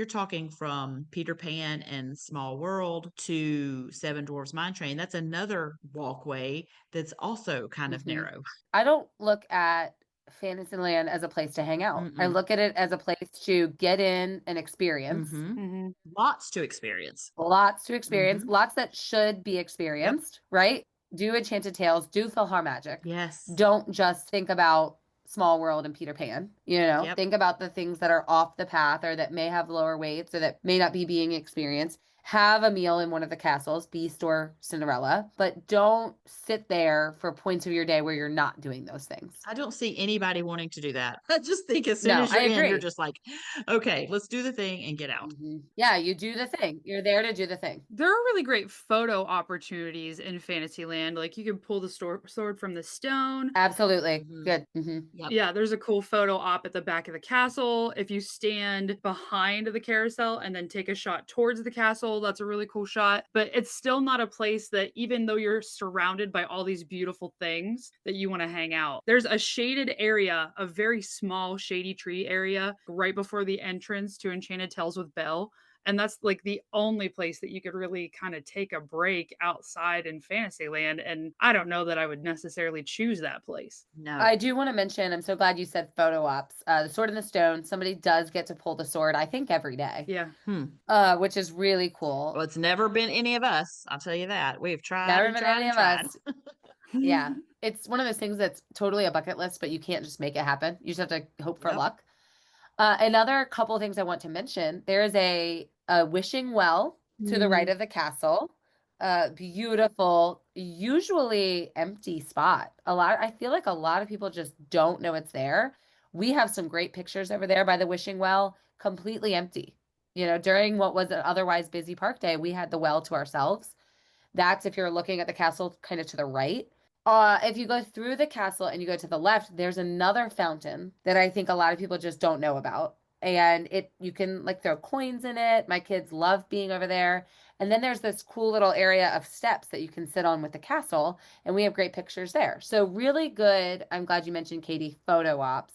talking from Peter Pan and Small World to Seven Dwarfs Mine Train, that's another walkway that's also kind of Mm-hmm. narrow. I don't look at Fantasyland as a place to hang out. I Mm-mm. look at it as a place to get in and experience. Mm-hmm. Mm-hmm. Lots to experience. Lots to experience, Mm-hmm. lots that should be Yep. experienced, right? Do Enchanted Tales, do PhilharMagic. Yes. Don't just think about Small World and Peter Pan. Yep. Think about the things that are off the path or that may have lower weights or that may not be being experienced. Have a meal in one of the castles, Beast or Cinderella, but don't sit there for points of your day where you're not doing those things. I don't see anybody wanting to do that. I just think as soon No, as I you're in, you're agree. just like, okay, let's do the thing and get out. Yeah, you do the thing. You're there to do the thing. There are really great photo opportunities in Fantasyland. Like you can pull the sword from the stone. Absolutely. Mm-hmm. Good. Yep. Yeah, there's a cool photo op at the back of the castle. If you stand behind the carousel and then take a shot towards the castle, that's a really cool shot. But it's still not a place that, even though you're surrounded by all these beautiful things, that you want to hang out. There's a shaded area, a very small shady tree area right before the entrance to Enchanted Tales with Belle. And that's like the only place that you could really kind of take a break outside in Fantasyland. And I don't know that I would necessarily choose that place. No. I do want to mention, I'm so glad you said photo ops. The Sword in the Stone, somebody does get to pull the sword, I think every day, Yeah. which is really cool. Well, it's never been any of us. I'll tell you that. We've tried Never and been tried any and of tried. us. Yeah. It's one of those things that's totally a bucket list, but you can't just make it happen. You just have to hope for Yep. luck. Another couple things I want to mention. There is a wishing well to the right of the castle. Beautiful, usually empty spot. I feel like a lot of people just don't know it's there. We have some great pictures over there by the wishing well, completely empty. During what was an otherwise busy park day, we had the well to ourselves. That's if you're looking at the castle kind of to the right. If you go through the castle and you go to the left, there's another fountain that I think a lot of people just don't know about. And you can like throw coins in it. My kids love being over there. And then there's this cool little area of steps that you can sit on with the castle, and we have great pictures there. So really good. I'm glad you mentioned Katie photo ops.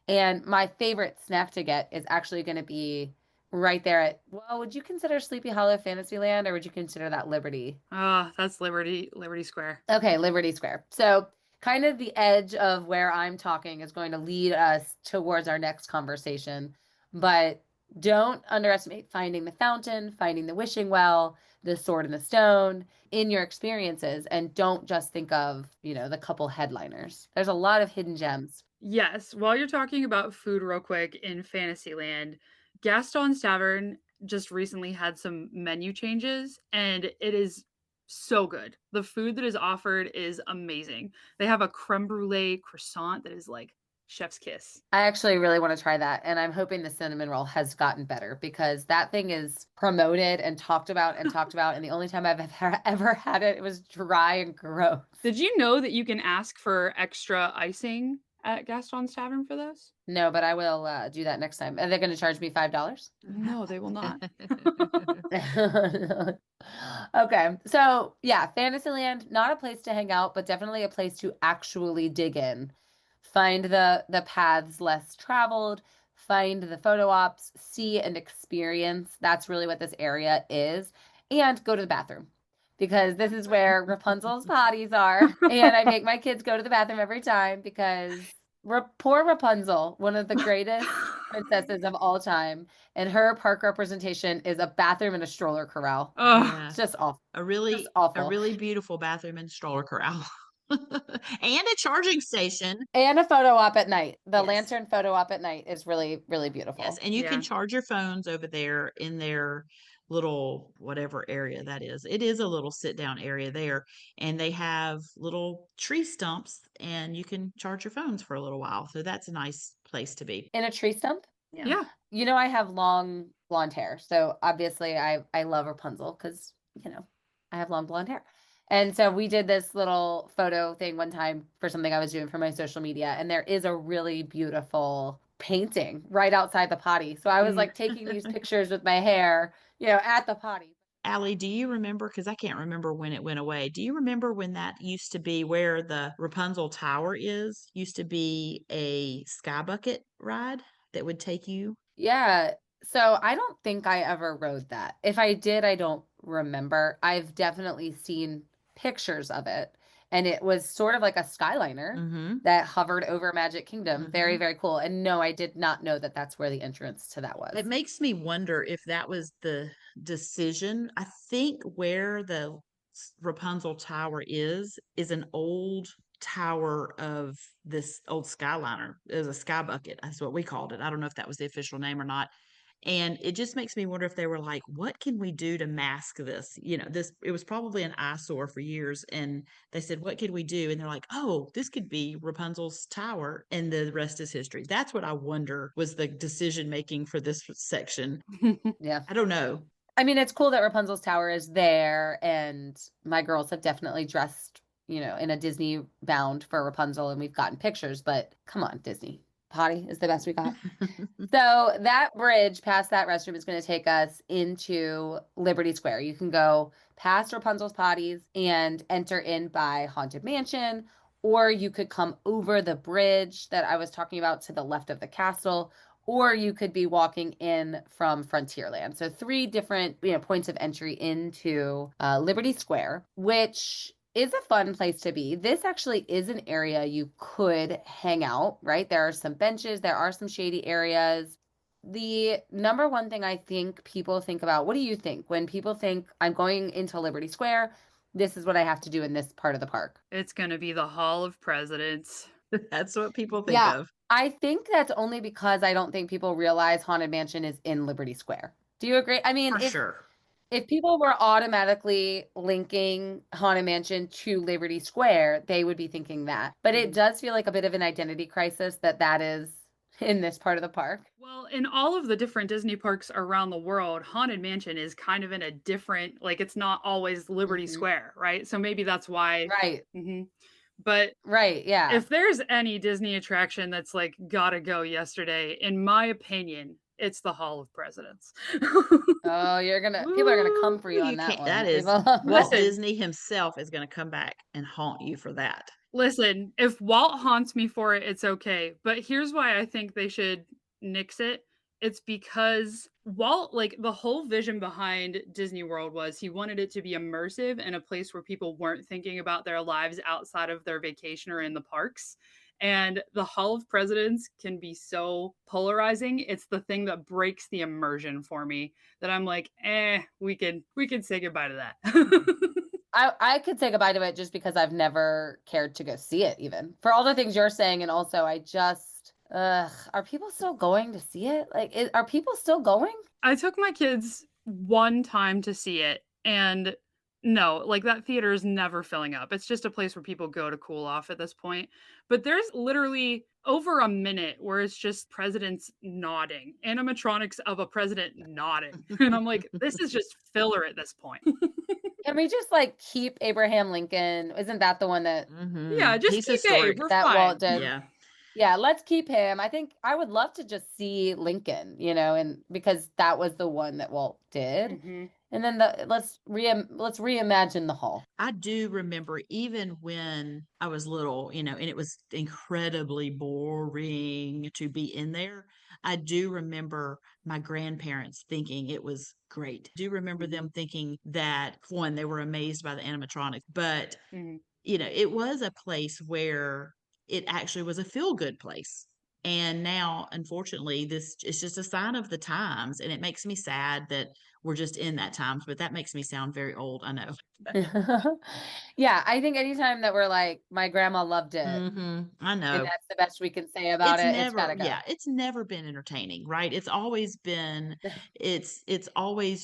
And my favorite snack to get is actually going to be right there well, would you consider Sleepy Hollow Fantasyland or would you consider that Liberty? That's Liberty Square. Okay, Liberty Square. So kind of the edge of where I'm talking is going to lead us towards our next conversation. But don't underestimate finding the fountain, finding the wishing well, the sword and the stone in your experiences. And don't just think of, the couple headliners. There's a lot of hidden gems. Yes, while you're talking about food real quick in Fantasyland, Gaston's Tavern just recently had some menu changes and it is so good. The food that is offered is amazing. They have a creme brulee croissant that is like chef's kiss. I actually really want to try that. And I'm hoping the cinnamon roll has gotten better because that thing is promoted and talked about and talked about. And the only time I've ever had it, it was dry and gross. Did you know that you can ask for extra icing at Gaston's Tavern for those? No, but I will do that next time. Are they going to charge me $5? No, they will not. Okay. So, yeah, Fantasyland, not a place to hang out, but definitely a place to actually dig in. Find the paths less traveled, find the photo ops, see and experience. That's really what this area is. And go to the bathroom because this is where Rapunzel's potties are. And I make my kids go to the bathroom every time because Poor Rapunzel, one of the greatest princesses of all time, and her park representation is a bathroom and a stroller corral. Oh, Yeah. It's just awful. A Just really awful. beautiful bathroom and stroller corral. And a charging station. And a photo op at night. The Yes. lantern photo op at night is really, really Yes, beautiful. and you Yeah. can charge your phones over there in their little whatever area that is. It is a little sit down area there, and they have little tree stumps, and you can charge your phones for a little while. So that's a nice place to be. In a tree stump? Yeah. yeah. You know, I have long blonde hair, so obviously I love Rapunzel because, you know, I have long blonde hair. And so we did this little photo thing one time for something I was doing for my social media, and there is a really beautiful painting right outside the potty. So I was like taking these pictures with my hair, you know, at the potty. Allie, do you remember? Because I can't remember when it went away. Do you remember when that used to be where the Rapunzel Tower is? Used to be a sky bucket ride that would take you. Yeah. So I don't think I ever rode that. If I did, I don't remember. I've definitely seen pictures of it. And it was sort of like a skyliner Mm-hmm. that hovered over Magic Kingdom. Very, Mhm. very cool. And no, I did not know that that's where the entrance to that was. It makes me wonder if that was the decision. I think where the Rapunzel Tower is an old tower of this old Skyliner. It was a sky bucket. That's what we called it. I don't know if that was the official name or not. And it just makes me wonder if they were like, what can we do to mask this? You know, this, it was probably an eyesore for years. And they said, what could we do? And they're like, oh, this could be Rapunzel's tower. And the rest is history. That's what I wonder was the decision making for this section. Yeah. I don't know. I mean, it's cool that Rapunzel's Tower is there, and my girls have definitely dressed, you know, in a Disney bound for Rapunzel, and we've gotten pictures, but come on, Disney. Potty is the best we got. So that bridge past that restroom is going to take us into Liberty Square. You can go past Rapunzel's potties and enter in by Haunted Mansion, or you could come over the bridge that I was talking about to the left of the castle, or you could be walking in from Frontierland. So three different, you know, points of entry into Liberty Square, which is a fun place to be. This actually is an area you could hang out, right? There are some benches, there are some shady areas. The number one thing I think people think about, what do you think when people think I'm going into Liberty Square? This is what I have to do in this part of the park. It's going to be the Hall of Presidents. That's what people think Yeah, of. I think that's only because I don't think people realize Haunted Mansion is in Liberty Square. Do you agree? I mean, For sure. if people were automatically linking Haunted Mansion to Liberty Square, they would be thinking that. But it does feel like a bit of an identity crisis that that is in this part of the park. Well, in all of the different Disney parks around the world, Haunted Mansion is kind of in a different, like it's not always Liberty Square, right? So maybe that's why. Right. But Right. Yeah. if there's any Disney attraction that's like gotta go yesterday, in my opinion, it's the Hall of Presidents. Oh, people are gonna come for you on that one. That is People- Walt Listen. Disney himself is going to come back and haunt you for that. Listen, if Walt haunts me for it, it's okay. But here's why I think they should nix it. It's because Walt, like the whole vision behind Disney World was he wanted it to be immersive and a place where people weren't thinking about their lives outside of their vacation or in the parks. And the Hall of Presidents can be so polarizing. It's the thing that breaks the immersion for me that I'm like, we can say goodbye to that. I could say goodbye to it just because I've never cared to go see it, even for all the things you're saying. And also, I just, are people still going to see it? Like, are people still going? I took my kids one time to see it, and no, like that theater is never filling up. It's just a place where people go to cool off at this point. But there's literally over a minute where it's just presidents nodding, animatronics of a president nodding. And I'm like, this is just filler at this point. Can we just like keep Abraham Lincoln? Isn't that the one that Yeah, just He's keep historic. Abe. We're that fine. Walt did? Yeah. Yeah, let's keep him. I think I would love to just see Lincoln, you know, and because that was the one that Walt did. And then let's reimagine the hall. I do remember even when I was little, you know, and it was incredibly boring to be in there. I do remember my grandparents thinking it was great. I do remember them thinking that one, they were amazed by the animatronics, but you know, it was a place where it actually was a feel-good place. And now, unfortunately, this is just a sign of the times, and it makes me sad that we're just in that times, but that makes me sound very old, I know. Yeah, I think anytime that we're like, my grandma loved it, I and know. that's the best we can say about it, it's gotta go. It's never been entertaining, right? It's always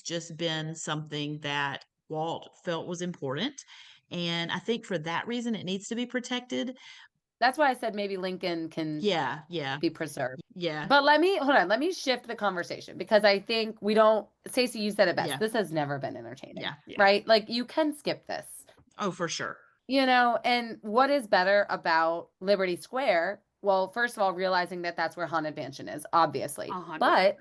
just been something that Walt felt was important. And I think for that reason it needs to be protected. That's why I said maybe Lincoln can Yeah, yeah, be preserved. yeah, But let me shift the conversation because I think we don't, Stacey, you said it best. yeah, This has never been entertaining, yeah. Yeah. right? Like you can skip this, Oh, for sure. and what is better about Liberty Square? Well, first of all, realizing that that's where Haunted Mansion is, obviously. 100%. But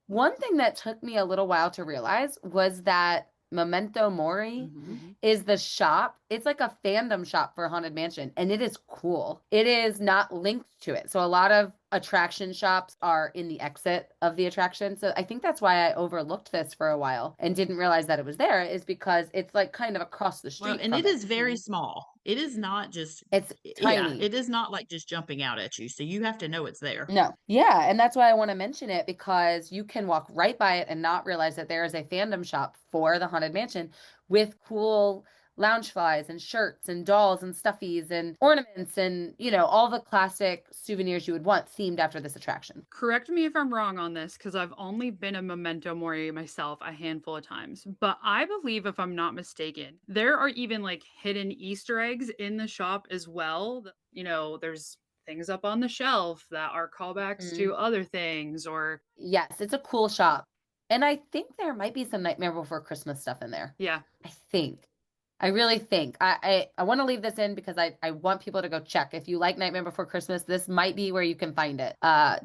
one thing that took me a little while to realize was that Memento Mori is the shop. It's like a fandom shop for Haunted Mansion, and it is cool. It is not linked to it. So a lot of attraction shops are in the exit of the attraction. So I think that's why I overlooked this for a while and didn't realize that it was there, is because it's like kind of across the Well, street and from it it. is very small. It is not just, It's yeah, tiny. it is not like just jumping out at you. So you have to know it's there. No. Yeah. And that's why I want to mention it, because you can walk right by it and not realize that there is a fandom shop for the Haunted Mansion with cool lounge flies and shirts and dolls and stuffies and ornaments and, all the classic souvenirs you would want themed after this attraction. Correct me if I'm wrong on this, because I've only been a Memento Mori myself a handful of times. But I believe, if I'm not mistaken, there are even like hidden Easter eggs in the shop as well. There's things up on the shelf that are callbacks to other things, or Yes, it's a cool shop. And I think there might be some Nightmare Before Christmas stuff in there. yeah. I think. I really think. I want to leave this in because I want people to go check. If you like Nightmare Before Christmas, this might be where you can find it.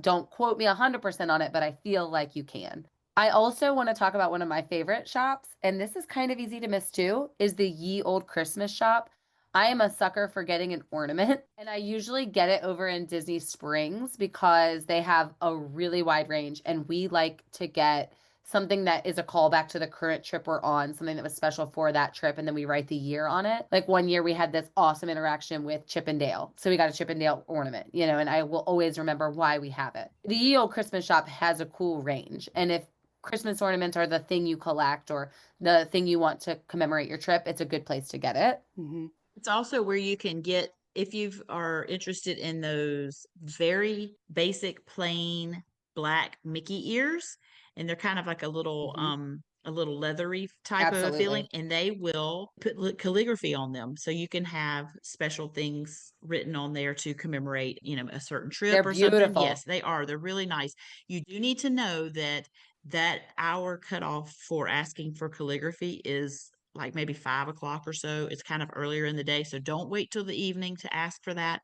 Don't quote me 100% on it, but I feel like you can. I also want to talk about one of my favorite shops, and this is kind of easy to miss too, is the Ye Old Christmas shop. I am a sucker for getting an ornament, and I usually get it over in Disney Springs because they have a really wide range, and we like to get something that is a callback to the current trip we're on, something that was special for that trip, and then we write the year on it. Like one year we had this awesome interaction with Chip and Dale. So we got a Chip and Dale ornament, and I will always remember why we have it. The Ye Old Christmas shop has a cool range. And if Christmas ornaments are the thing you collect or the thing you want to commemorate your trip, it's a good place to get it. It's also where you can get, if you are interested in those very basic, plain black Mickey ears, and they're kind of like a little leathery type of feeling, Absolutely. and they will put calligraphy on them. So you can have special things written on there to commemorate, a certain trip They're or something. beautiful. Yes, they are. They're really nice. You do need to know that hour cutoff for asking for calligraphy is like maybe 5 o'clock or so. It's kind of earlier in the day. So don't wait till the evening to ask for that.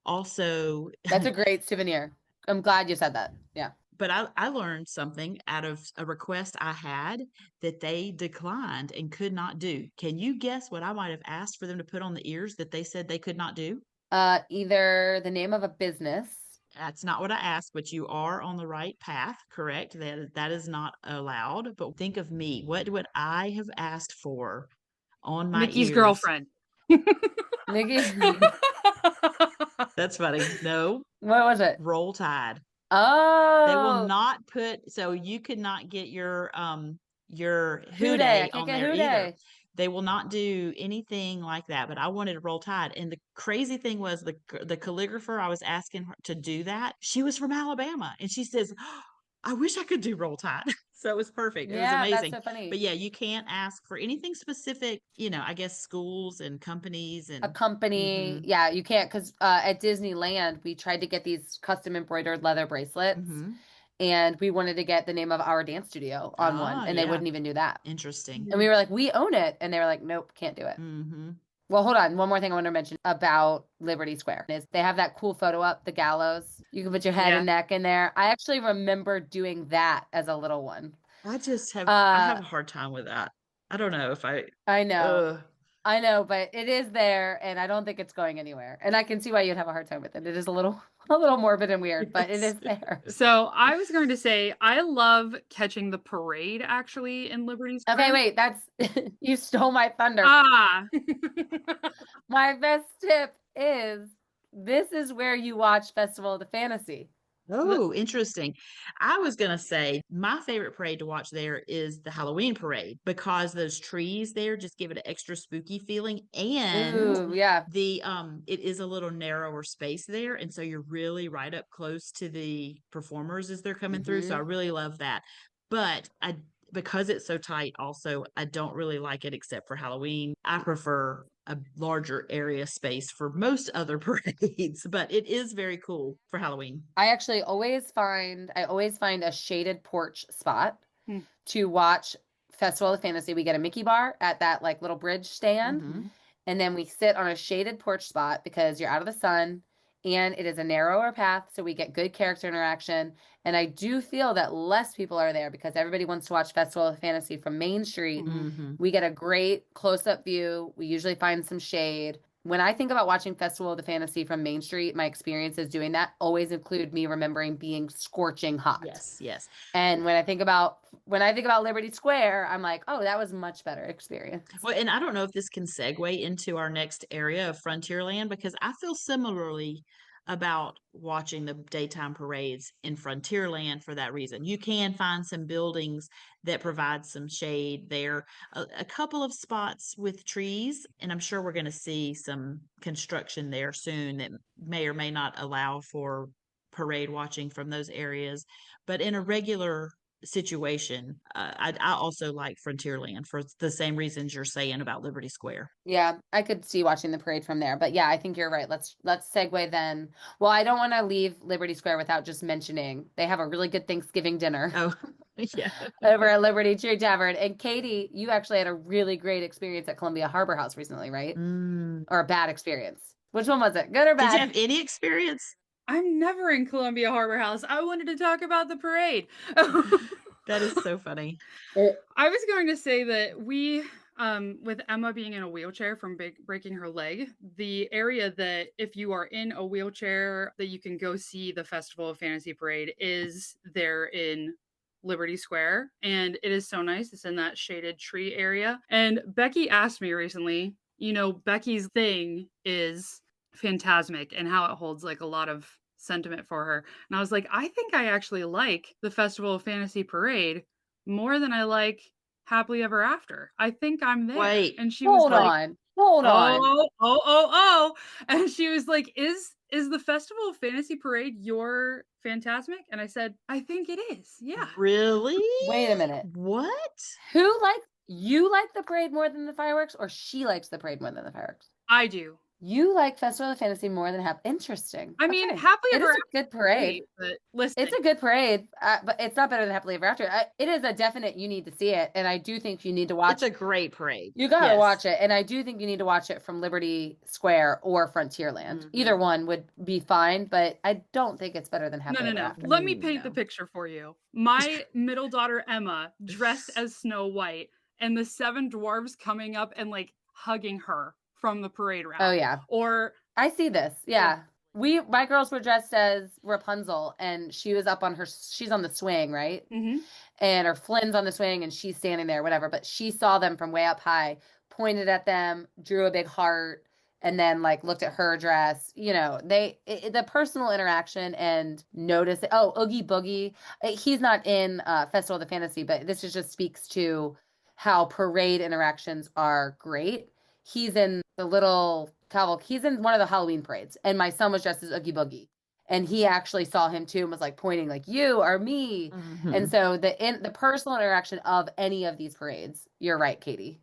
Also, That's a great souvenir. I'm glad you said that. Yeah. but I learned something out of a request I had that they declined and could not do. Can you guess what I might have asked for them to put on the ears that they said they could not do? Either the name of a business. That's not what I asked, but you are on the right path, correct? That is not allowed. But think of me. What would I have asked for on my Mickey's ears? girlfriend. Mickey. That's funny. No, What was it? Roll Tide. They will Oh, not put, so you could not get your Hoo Day. I Houday can't on get there Hoo either. Day. They will not do anything like that, but I wanted to Roll Tide. And the crazy thing was the calligrapher I was asking her to do that, she was from Alabama, and she says, "Oh, I wish I could do Roll Tide." So it was perfect. It was Yeah, that's amazing. so funny. But yeah, you can't ask for anything specific, I guess schools and companies A and company. Yeah, you can't, because at Disneyland, we tried to get these custom embroidered leather bracelets, and we wanted to get the name of our dance studio on one, and they yeah. wouldn't even do that. Interesting. And we were like, we own it. And they were like, nope, can't do it. Well, hold on. One more thing I want to mention about Liberty Square is they have that cool photo up, the gallows. You can put your head and neck in there. I actually remember doing that as a little one. I have a hard time with that. I don't know if I know. I know, but it is there, and I don't think it's going anywhere. And I can see why you'd have a hard time with it. It is a little morbid and weird, but it is there. So I was going to say, I love catching the parade actually in Liberty Square. Okay, wait, that's you stole my thunder. Ah. My best tip is this is where you watch Festival of the Fantasy. Oh, interesting. I was going to say my favorite parade to watch there is the Halloween parade because those trees there just give it an extra spooky feeling, and Ooh, yeah. the it is a little narrower space there, and so you're really right up close to the performers as they're coming through. So I really love that. But I because it's so tight also, I don't really like it except for Halloween. I prefer a larger area space for most other parades, but it is very cool for Halloween. I always find a shaded porch spot Hmm. to watch Festival of Fantasy. We get a Mickey bar at that like little bridge stand, Mhm. and then we sit on a shaded porch spot because you're out of the sun and it is a narrower path, so we get good character interaction. And I do feel that less people are there because everybody wants to watch Festival of Fantasy from Main Street. Mhm. We get a great close-up view. We usually find some shade. When I think about watching Festival of the Fantasy from Main Street, my experiences doing that always include me remembering being scorching hot. Yes, yes. And when I think about Liberty Square, I'm like, oh, that was a much better experience. Well, and I don't know if this can segue into our next area of Frontierland because I feel similarly about watching the daytime parades in Frontierland for that reason. You can find some buildings that provide some shade there, a couple of spots with trees, and I'm sure we're going to see some construction there soon that may or may not allow for parade watching from those areas. But in a regular situation, I also like Frontierland for the same reasons you're saying about Liberty Square. Yeah, I could see watching the parade from there. But yeah, I think you're right. Let's segue then. Well, I don't want to leave Liberty Square without just mentioning they have a really good Thanksgiving dinner Oh, yeah. over at Liberty Tree Tavern. And Katie, you actually had a really great experience at Columbia Harbor House recently, right? Or a bad experience. Which one was it? Good or Did you bad? have any experience? I'm never in Columbia Harbor House. I wanted to talk about the parade. That is so funny. I was going to say that with Emma being in a wheelchair from breaking her leg, the area that if you are in a wheelchair that you can go see the Festival of Fantasy Parade is there in Liberty Square. And it is so nice. It's in that shaded tree area. And Becky asked me recently, Becky's thing is Phantasmic and how it holds like a lot of sentiment for her. And I was like, I think I actually like the Festival of Fantasy Parade more than I like Happily Ever After. I think I'm there. Wait, And she was Hold like, on. Hold on. oh. And she was like, is the Festival of Fantasy Parade your Phantasmic? And I said, I think it is. Yeah. really? Wait a minute. What? You like the parade more than the fireworks, or she likes the parade more than the fireworks? I do. You like Festival of Fantasy more than Interesting. I mean, Okay. Happily It Ever is After a good parade. but listen. It's a good parade, but it's not better than Happily Ever After. It is a definite you need to see it, and I do think you need to watch It's a great parade. You gotta Yes. watch it, and I do think you need to watch it from Liberty Square or Frontierland. Either one would be fine, but I don't think it's better than Happily Ever No. After. Let me paint the No. picture for you. My middle daughter Emma dressed as Snow White, and the seven dwarves coming up and like hugging her from the parade route. Oh yeah, Or I see this. Yeah. My girls were dressed as Rapunzel, and she's on the swing, right? And or Flynn's on the swing, and she's standing there, whatever. But she saw them from way up high, pointed at them, drew a big heart, and then like looked at her dress. The personal interaction and notice. Oh, Oogie Boogie, he's not in Festival of the Fantasy, but this just speaks to how parade interactions are great. He's in the little he's in one of the Halloween parades, and my son was dressed as Oogie Boogie, and he actually saw him too and was like pointing like you are me. And so the personal interaction of any of these parades, you're right, Katie.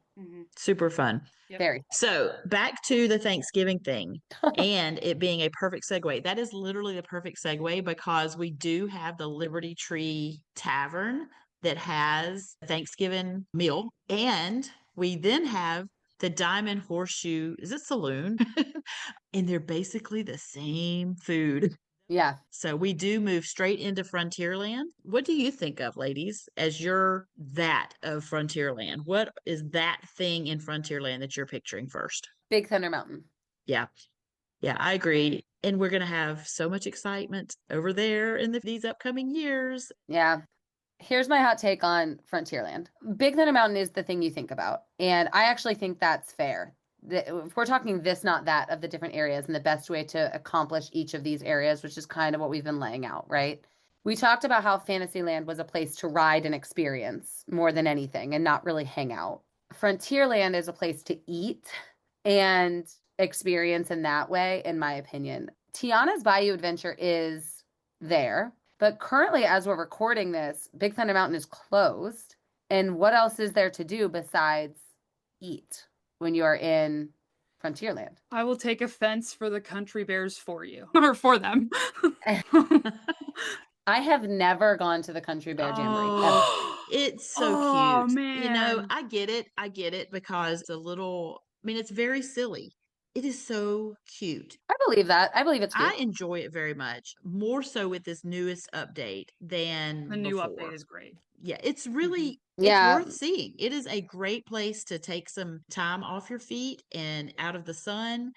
Super fun. Yep. Very. So back to the Thanksgiving thing and it being a perfect segue. That is literally the perfect segue because we do have the Liberty Tree Tavern that has a Thanksgiving meal. And we then have the Diamond Horseshoe, is it Saloon? And they're basically the same food. Yeah. So we do move straight into Frontierland. What do you think of, ladies, as you're that of Frontierland? What is that thing in Frontierland that you're picturing first? Big Thunder Mountain. Yeah. Yeah, I agree. And we're going to have so much excitement over there in these upcoming years. Yeah. Here's my hot take on Frontierland. Big Thunder Mountain is the thing you think about. And I actually think that's fair. if we're talking this, not that, of the different areas and the best way to accomplish each of these areas, which is kind of what we've been laying out, right? We talked about how Fantasyland was a place to ride and experience more than anything and not really hang out. Frontierland is a place to eat and experience in that way, in my opinion. Tiana's Bayou Adventure is there, but currently, as we're recording this, Big Thunder Mountain is closed. And what else is there to do besides eat when you are in Frontierland? I will take offense for the country bears for you or for them. I have never gone to the Country Bear Jamboree ever. Oh, it's so Oh, cute. You know, man. I get it. I get it because it's a little, I mean, it's very silly. It is so cute. I believe that. I believe it's I cute. enjoy it very much, more so with this newest update than The new before. update is great. Yeah, it's really it's Yeah. worth seeing. It is a great place to take some time off your feet and out of the sun,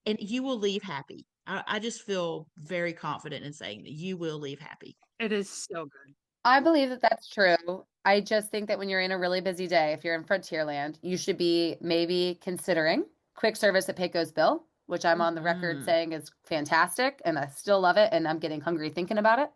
and you will leave happy. I just feel very confident in saying that you will leave happy. It is so good. I believe that that's true. I just think that when you're in a really busy day, if you're in Frontierland, you should be maybe considering quick service at Pecos Bill, which I'm on the record Mhm. saying is fantastic, and I still love it, and I'm getting hungry thinking about it.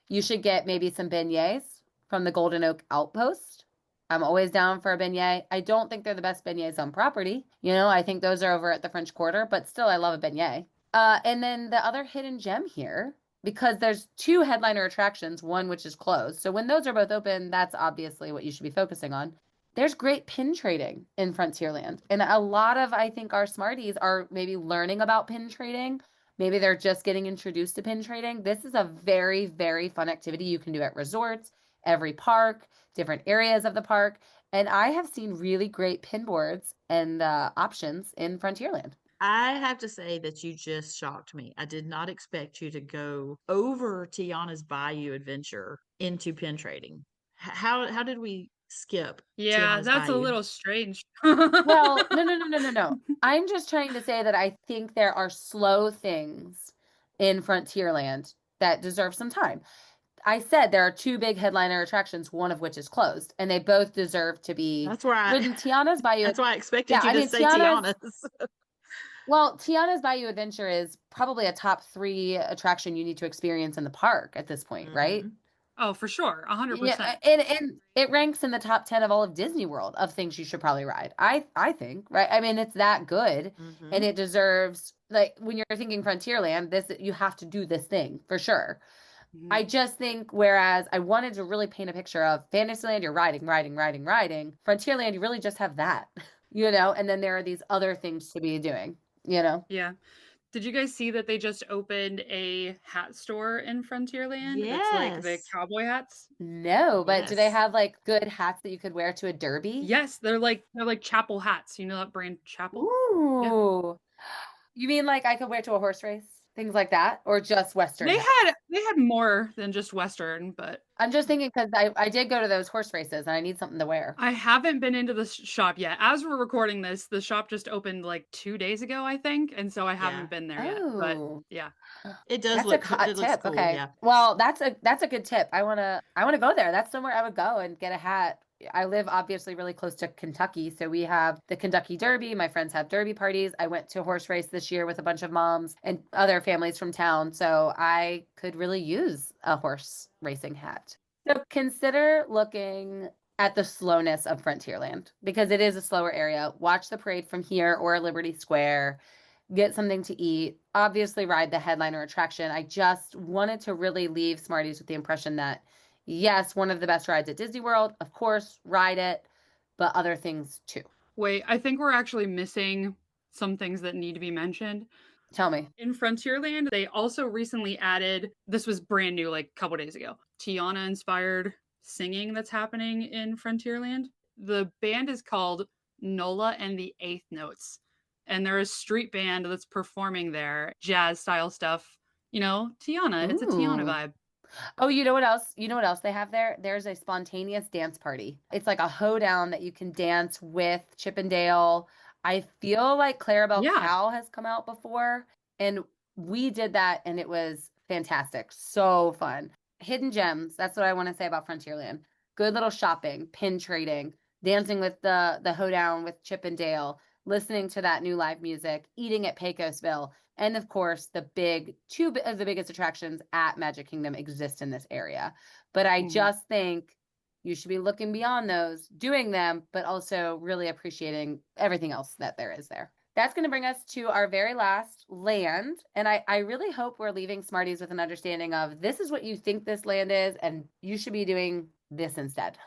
You should get maybe some beignets from the Golden Oak Outpost. I'm always down for a beignet. I don't think they're the best beignets on property. I think those are over at the French Quarter, but still, I love a beignet. And then the other hidden gem here, because there's two headliner attractions, one which is closed. So when those are both open, that's obviously what you should be focusing on. There's great pin trading in Frontierland. And a lot of, I think, our smarties are maybe learning about pin trading. Maybe they're just getting introduced to pin trading. This is a very, very fun activity you can do at resorts, every park, different areas of the park. And I have seen really great pin boards and options in Frontierland. I have to say that you just shocked me. I did not expect you to go over Tiana's Bayou Adventure into pin trading. How did we skip Yeah, Tiana's that's a Bayou? little strange. Well, no. I'm just trying to say that I think there are slow things in Frontierland that deserve some time. I said there are two big headliner attractions, one of which is closed, and they both deserve to be That's where I when Tiana's Bayou. that's why I Yeah, expected you I to mean say Tiana's. Tiana's. Well, Tiana's Bayou Adventure is probably a top 3 attraction you need to experience in the park at this point, right? Mhm. Oh, for sure. Yeah, 100%. and it ranks in the top 10 of all of Disney World of things you should probably ride. I think, right? I mean, it's that good, and Mhm. it deserves, like, when you're thinking Frontierland, this you have to do this thing for sure. I Mhm. just think, whereas I wanted to really paint a picture of Fantasyland, you're riding. Frontierland, you really just have that, and then there are these other things to be doing. Yeah. Did you guys see that they just opened a hat store in Frontierland? That's like the Yes. cowboy hats. No, but do they Yes. have like good hats that you could wear to a derby? Yes, they're like Chapel hats. You know that brand Chapel? Yeah. Ooh. You mean like I could wear to a horse race? Things like that? Or just Western They hats? had more than just Western, but I'm just thinking because I did go to those horse races and I need something to wear. I haven't been into the shop yet. As we're recording this, the shop just opened like 2 days ago, I think, and so I Yeah. haven't been there yet. But Oh, yeah. It does that's a look hot it looks tip. cool, Okay. yeah. Well, that's a good tip. I wanna go there. That's somewhere I would go and get a hat. I live obviously really close to Kentucky, so we have the Kentucky Derby. My friends have derby parties. I went to a horse race this year with a bunch of moms and other families from town, so I could really use a horse racing hat. So consider looking at the slowness of Frontierland because it is a slower area. Watch the parade from here or Liberty Square, get something to eat, obviously ride the headliner attraction. I just wanted to really leave Smarties with the impression that, yes, one of the best rides at Disney World, of course, ride it, but other things too. Wait, I think we're actually missing some things that need to be mentioned. Tell me. In Frontierland, they also recently added, this was brand new like a couple days ago, Tiana inspired singing that's happening in Frontierland. The band is called Nola and the Eighth Notes. And they're a street band that's performing there, jazz style stuff. Tiana, it's a Tiana Ooh. vibe. Oh, you know what else? You know what else they have there? There's a spontaneous dance party. It's like a hoedown that you can dance with Chippendale. I feel like Clarabelle Yeah. Cow has come out before, and we did that, and it was fantastic. So fun. Hidden gems. That's what I want to say about Frontierland. Good little shopping, pin trading, dancing with the hoedown with Chippendale. listening to that new live music, eating at Pecosville, and of course, two of the biggest attractions at Magic Kingdom exist in this area. But I just think you should be looking beyond those, doing them, but also really appreciating everything else that there is there. That's going to bring us to our very last land. And I really hope we're leaving Smarties with an understanding of this is what you think this land is, and you should be doing this instead.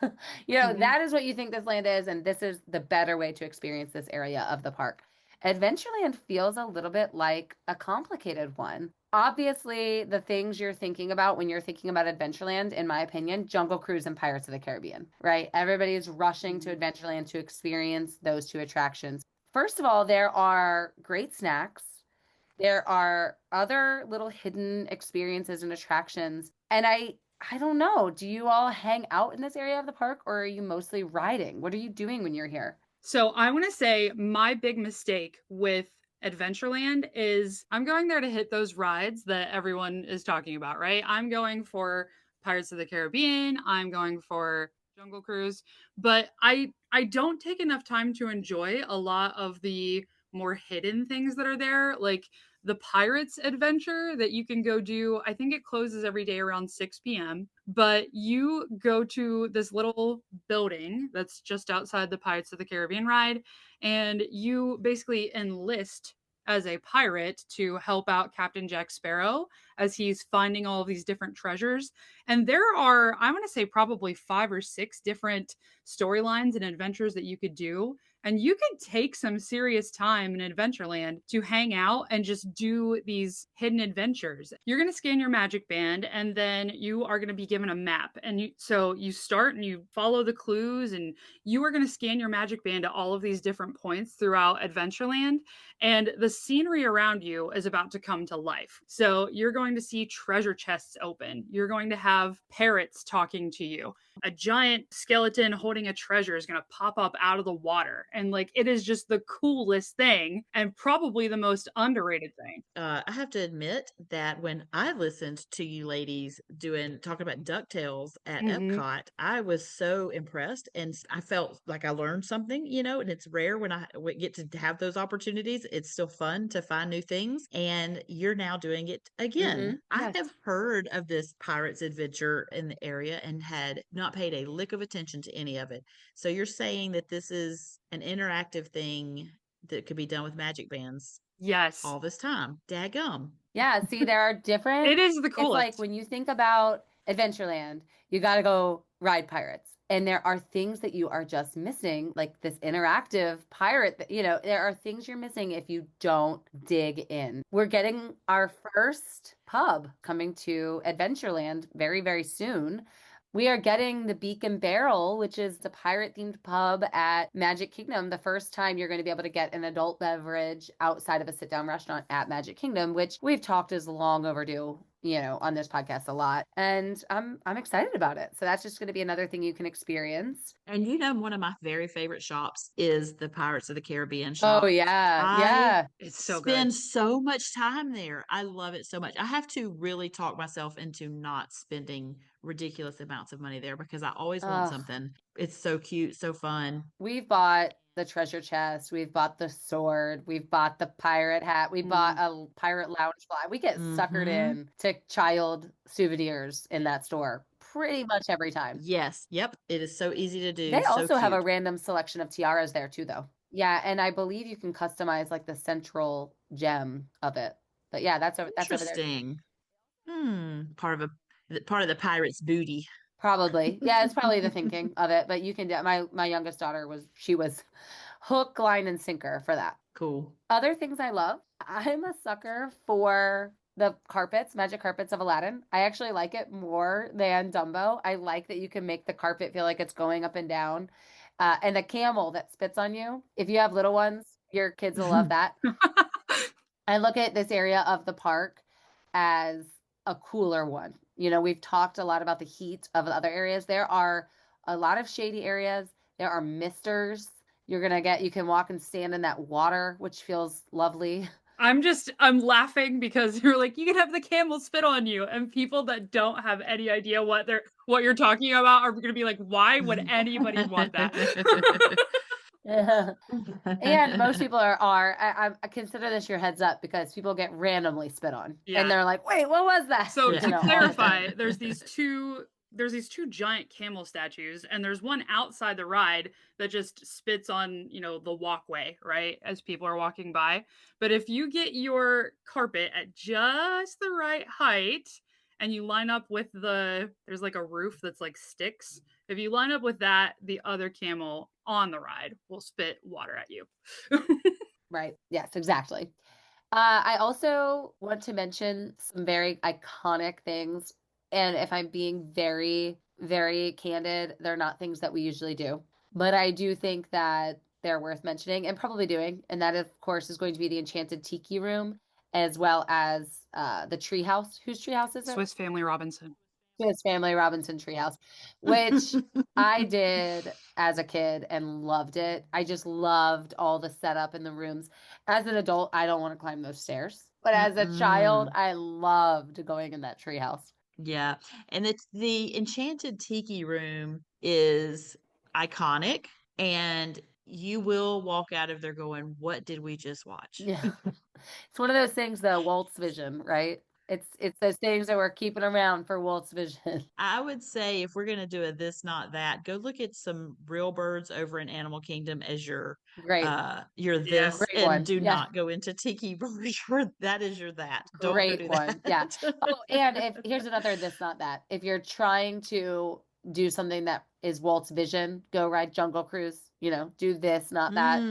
That is what you think this land is, and this is the better way to experience this area of the park. Adventureland feels a little bit like a complicated one. Obviously, the things you're thinking about when you're thinking about Adventureland, in my opinion, Jungle Cruise and Pirates of the Caribbean, right? Everybody's rushing to Adventureland to experience those two attractions. First of all, there are great snacks. There are other little hidden experiences and attractions. And I don't know, do you all hang out in this area of the park, or are you mostly riding? What are you doing when you're here? So I want to say my big mistake with Adventureland is I'm going there to hit those rides that everyone is talking about, right? I'm going for Pirates of the Caribbean, I'm going for Jungle Cruise, but I don't take enough time to enjoy a lot of the more hidden things that are there, like the Pirates adventure that you can go do. I think it closes every day around 6 p.m., but you go to this little building that's just outside the Pirates of the Caribbean ride, and you basically enlist as a pirate to help out Captain Jack Sparrow as he's finding all of these different treasures. And there are, I want to say, probably 5 or 6 different storylines and adventures that you could do. And you can take some serious time in Adventureland to hang out and just do these hidden adventures. You're going to scan your magic band, and then you are going to be given a map. And so you start and you follow the clues, and you are going to scan your magic band at all of these different points throughout Adventureland. And the scenery around you is about to come to life. So you're going to see treasure chests open. You're going to have parrots talking to you. A giant skeleton holding a treasure is going to pop up out of the water. And like, it is just the coolest thing and probably the most underrated thing. I have to admit that when I listened to you ladies talking about DuckTales at Epcot, I was so impressed, and I felt like I learned something, and it's rare when I get to have those opportunities. It's still fun to find new things, and you're now doing it again. I have heard of this Pirates adventure in the area and had not paid a lick of attention to any of it. So you're saying that this is an interactive thing that could be done with magic bands. Yes. All this time. Daggum. Yeah, see, there are different. It is the coolest. It's like when you think about Adventureland, you got to go ride pirates. And there are things that you are just missing, like this interactive pirate. There are things you're missing if you don't dig in. We're getting our first pub coming to Adventureland very, very soon. We are getting the Beak and Barrel, which is the pirate-themed pub at Magic Kingdom. The first time you're going to be able to get an adult beverage outside of a sit-down restaurant at Magic Kingdom, which we've talked is long overdue, on this podcast a lot. And I'm excited about it. So that's just going to be another thing you can experience. And one of my very favorite shops is the Pirates of the Caribbean shop. Oh, yeah. It's so good. Spend good. so much time there. I love it so much. I have to really talk myself into not spending ridiculous amounts of money there because I always want something. It's so cute, so fun. We've bought the treasure chest, we've bought the sword, we've bought the pirate hat, we bought a pirate lounge fly. We get suckered in to child souvenirs in that store pretty much every time. Yes. Yep. It is so easy to do. They so also have a cute. random selection of tiaras there too, though. Yeah, and I believe you can customize like the central gem of it. But yeah, that's over there. Interesting. Part of the pirate's booty. Probably. Yeah, it's probably the thinking of it. But you can my youngest daughter was hook, line, and sinker for that. Cool. Other things I love. I'm a sucker for the carpets, magic carpets of Aladdin. I actually like it more than Dumbo. I like that you can make the carpet feel like it's going up and down. And the camel that spits on you. If you have little ones, your kids will love that. I look at this area of the park as a cooler one. We've talked a lot about the heat of the other areas. There are a lot of shady areas. There are misters. You can walk and stand in that water, which feels lovely. I'm laughing because you're like, you can have the camel spit on you, and people that don't have any idea what you're talking about are going to be like, why would anybody want that? And most people I consider this your heads up because people get randomly spit on. And Yeah. they're like, wait, what was that? So Yeah. to All the time. clarify, there's these two giant camel statues, and there's one outside the ride that just spits on, the walkway, right, as people are walking by. But if you get your carpet at just the right height and you line up with there's like a roof that's like sticks. If you line up with that, the other camel on the ride will spit water at you. Right. Yes, exactly. I also want to mention some very iconic things. And if I'm being very, very candid, they're not things that we usually do. But I do think that they're worth mentioning and probably doing. And that, of course, is going to be the Enchanted Tiki Room, as well as the treehouse. Whose treehouse is it? Swiss Family Robinson. Swiss Family Robinson treehouse, which I did as a kid and loved it. I just loved all the setup in the rooms. As an adult, I don't want to climb those stairs. But as a child, I loved going in that treehouse. Yeah. And it's the Enchanted Tiki Room is iconic, and you will walk out of there going, what did we just watch? Yeah. It's one of those things, though, Walt's vision, right? It's those things that we're keeping around for Walt's vision. I would say if we're going to do a this, not that, go look at some real birds over in Animal Kingdom as your Great. this, Great and one. do Yeah. not go into Tiki Birds. That is your that. Don't go Great do one. that. Yeah. Oh, and here's another this, not that. If you're trying to do something that is Walt's vision, go ride Jungle Cruise. Do this, not that.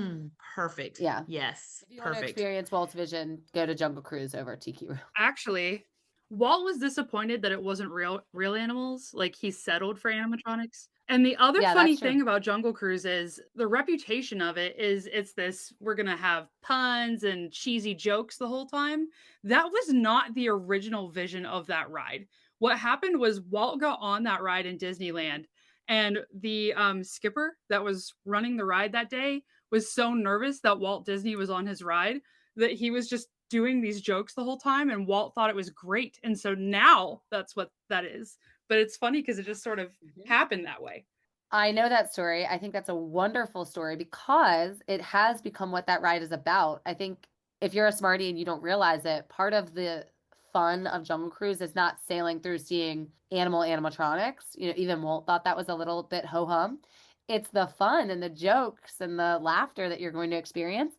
Perfect. Yeah. Yes. If you want to Perfect. experience Walt's vision, go to Jungle Cruise over Tiki Room. Actually, Walt was disappointed that it wasn't real animals. Like, he settled for animatronics. And the other Yeah, funny that's true. thing about Jungle Cruise is the reputation of it is it's this, we're going to have puns and cheesy jokes the whole time. That was not the original vision of that ride. What happened was Walt got on that ride in Disneyland, and the skipper that was running the ride that day was so nervous that Walt Disney was on his ride that he was just doing these jokes the whole time, and Walt thought it was great. And so now that's what that is. But it's funny because it just sort of happened that way. I know that story. I think that's a wonderful story because it has become what that ride is about. I think if you're a smarty and you don't realize it, part of the fun of Jungle Cruise is not sailing through seeing animatronics. Even Walt thought that was a little bit ho-hum. It's the fun and the jokes and the laughter that you're going to experience.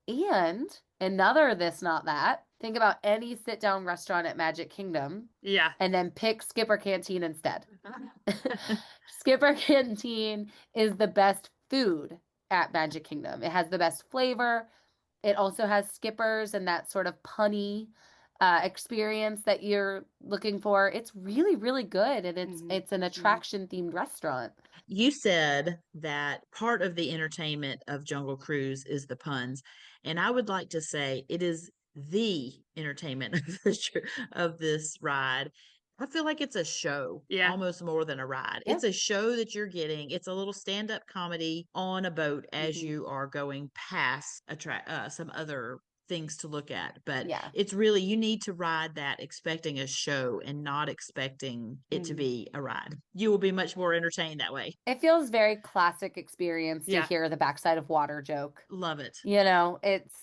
And another this, not that. Think about any sit-down restaurant at Magic Kingdom. Yeah. And then pick Skipper Canteen instead. Skipper Canteen is the best food at Magic Kingdom. It has the best flavor. It also has skippers and that sort of punny experience that you're looking for. It's really, really good, and it's an attraction-themed restaurant. You said that part of the entertainment of Jungle Cruise is the puns, and I would like to say it is the entertainment of this ride. I feel like it's a show, almost more than a ride. Yeah. It's a show that you're getting. It's a little stand-up comedy on a boat as you are going past some other things to look at. But it's really, you need to ride that expecting a show and not expecting it to be a ride. You will be much more entertained that way. It feels very classic experience to hear the backside of water joke. Love it. It's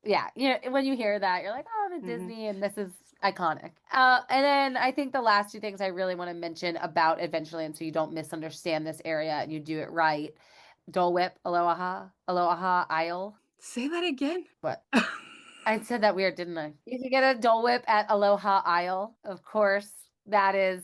when you hear that, you're like, oh, I'm at Disney and this is iconic. And then I think the last two things I really want to mention about Adventureland, so you don't misunderstand this area and you do it right. Dole Whip, Aloha Isle. Say that again. What? I said that weird, didn't I? You can get a Dole Whip at Aloha Isle, of course. That is,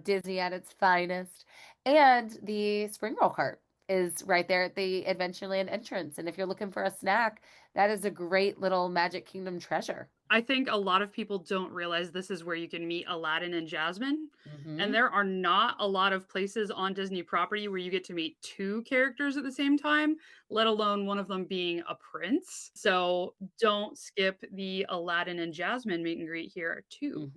Disney at its finest. And the spring roll cart is right there at the Adventureland entrance. And if you're looking for a snack, that is a great little Magic Kingdom treasure. I think a lot of people don't realize this is where you can meet Aladdin and Jasmine. And there are not a lot of places on Disney property where you get to meet two characters at the same time, let alone one of them being a prince. So don't skip the Aladdin and Jasmine meet and greet here too.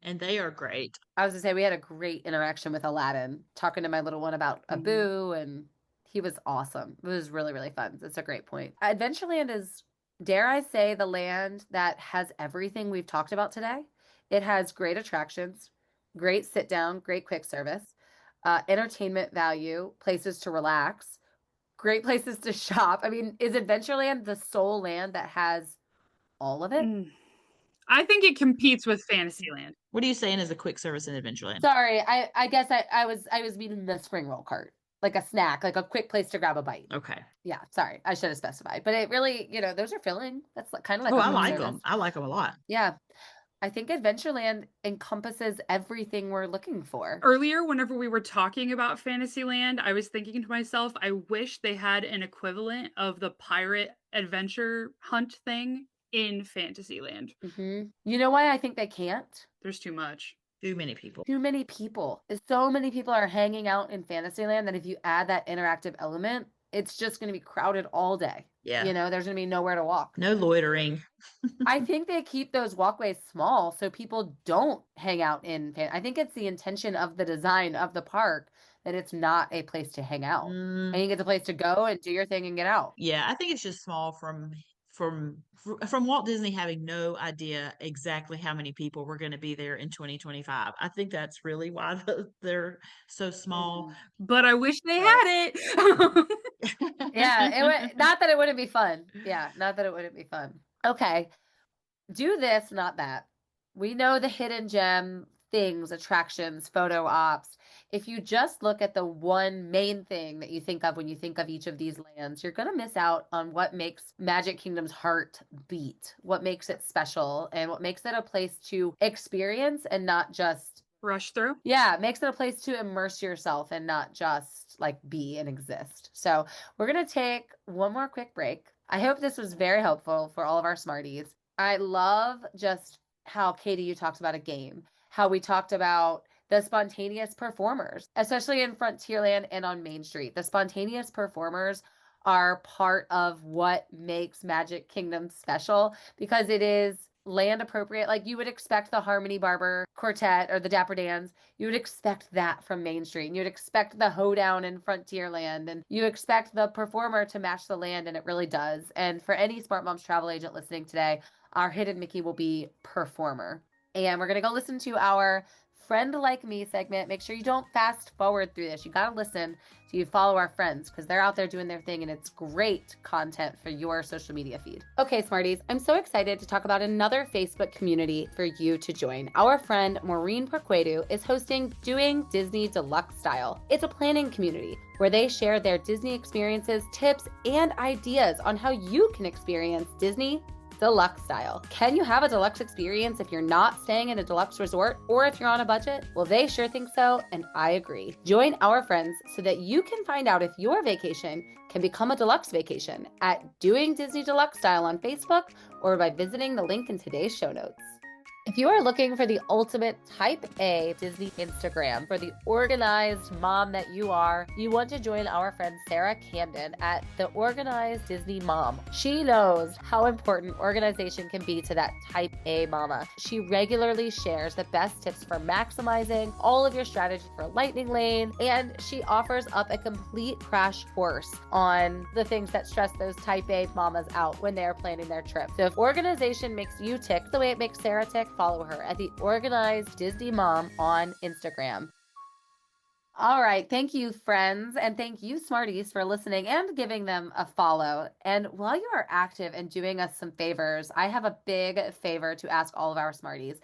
And they are great. I was going to say, we had a great interaction with Aladdin, talking to my little one about Abu, and he was awesome. It was really, really fun. That's a great point. Adventureland is, dare I say, the land that has everything we've talked about today. It has great attractions, great sit-down, great quick service, entertainment value, places to relax, great places to shop. I mean, is Adventureland the sole land that has all of it? I think it competes with Fantasyland. What are you saying is a quick service in Adventureland? Sorry, I guess I was meaning the spring roll cart, like a snack, like a quick place to grab a bite. Okay. Yeah, sorry, I should have specified. But it really, those are filling. That's kind of like Oh, a I quick like service. them. I like them a lot. Yeah. I think Adventureland encompasses everything we're looking for. Earlier, whenever we were talking about Fantasyland, I was thinking to myself, I wish they had an equivalent of the pirate adventure hunt thing in Fantasyland. You know why I think they can't? There's too much. Too many people. Too many people. So many people are hanging out in Fantasyland that if you add that interactive element, it's just going to be crowded all day. Yeah. There's going to be nowhere to walk. No loitering. I think they keep those walkways small so people don't hang out I think it's the intention of the design of the park that it's not a place to hang out. I think it's a place to go and do your thing and get out. Yeah, I think it's just small from Walt Disney having no idea exactly how many people were going to be there in 2025. I think that's really why they're so small. But I wish they had it. Yeah, not that it wouldn't be fun. Yeah, not that it wouldn't be fun. Okay. Do this, not that. We know the hidden gem things, attractions, photo ops. If you just look at the one main thing that you think of when you think of each of these lands, you're going to miss out on what makes Magic Kingdom's heart beat, what makes it special, and what makes it a place to experience and not just rush through. Yeah, it makes it a place to immerse yourself and not just like be and exist. So we're going to take one more quick break. I hope this was very helpful for all of our smarties. I love just how, Katie, you talked about a game, how we talked about the spontaneous performers, especially in Frontierland and on Main Street. The spontaneous performers are part of what makes Magic Kingdom special because it is land appropriate. Like you would expect the Harmony Barber Quartet or the Dapper Dans, you would expect that from Main Street. And you would expect the hoedown in Frontierland, and you expect the performer to match the land, and it really does. And for any Smart Moms travel agent listening today, our hidden Mickey will be performer. And we're going to go listen to our Friend Like Me segment. Make sure you don't fast forward through this. You got to listen so you follow our friends because they're out there doing their thing and it's great content for your social media feed. Okay, Smarties, I'm so excited to talk about another Facebook community for you to join. Our friend Maureen Perquedu is hosting Doing Disney Deluxe Style. It's a planning community where they share their Disney experiences, tips, and ideas on how you can experience Disney deluxe style. Can you have a deluxe experience if you're not staying in a deluxe resort or if you're on a budget? Well, they sure think so, and I agree. Join our friends so that you can find out if your vacation can become a deluxe vacation at Doing Disney Deluxe Style on Facebook or by visiting the link in today's show notes. If you are looking for the ultimate type A Disney Instagram for the organized mom that you are, you want to join our friend Sarah Camden at The Organized Disney Mom. She knows how important organization can be to that type A mama. She regularly shares the best tips for maximizing all of your strategy for Lightning Lane, and she offers up a complete crash course on the things that stress those type A mamas out when they're planning their trip. So if organization makes you tick the way it makes Sarah tick, follow her at The Organized Disney Mom on Instagram. All right. Thank you, friends. And thank you, Smarties, for listening and giving them a follow. And while you are active and doing us some favors, I have a big favor to ask all of our Smarties.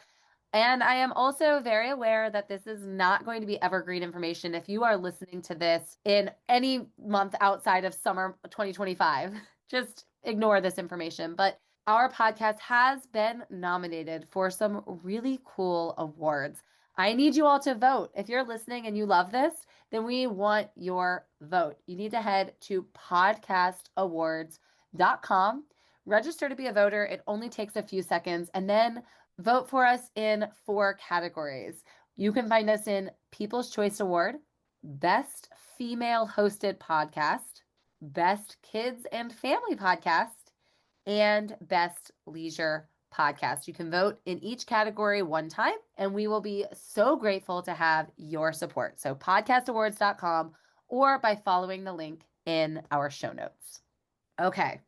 And I am also very aware that this is not going to be evergreen information if you are listening to this in any month outside of summer 2025. Just ignore this information. But our podcast has been nominated for some really cool awards. I need you all to vote. If you're listening and you love this, then we want your vote. You need to head to podcastawards.com, register to be a voter. It only takes a few seconds, and then vote for us in 4 categories. You can find us in People's Choice Award, Best Female Hosted Podcast, Best Kids and Family Podcast, and Best Leisure Podcast. You can vote in each category one time, and we will be so grateful to have your support. So podcastawards.com or by following the link in our show notes. Okay.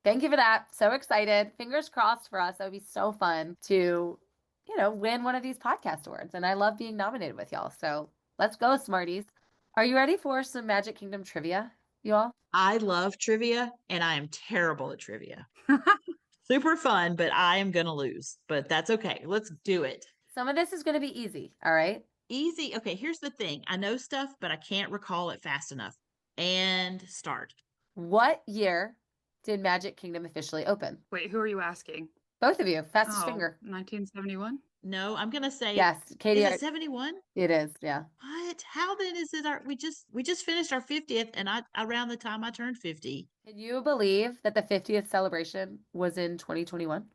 Thank you for that. So excited. Fingers crossed for us. That would be so fun to, win one of these podcast awards. And I love being nominated with y'all. So let's go, Smarties. Are you ready for some Magic Kingdom trivia? you all? I love trivia and I am terrible at trivia. Super fun, but I am going to lose. But that's okay. Let's do it. Some of this is going to be easy. All right. Easy. Okay, here's the thing. I know stuff, but I can't recall it fast enough. And start. What year did Magic Kingdom officially open? Wait, who are you asking? Both of you. Fastest Oh, finger. 1971? No, I'm going to say, Yes, Katie. is it 71? It is. Yeah. What? How then is it we just finished our 50th and I around the time I turned 50. Can you believe that the 50th celebration was in 2021? I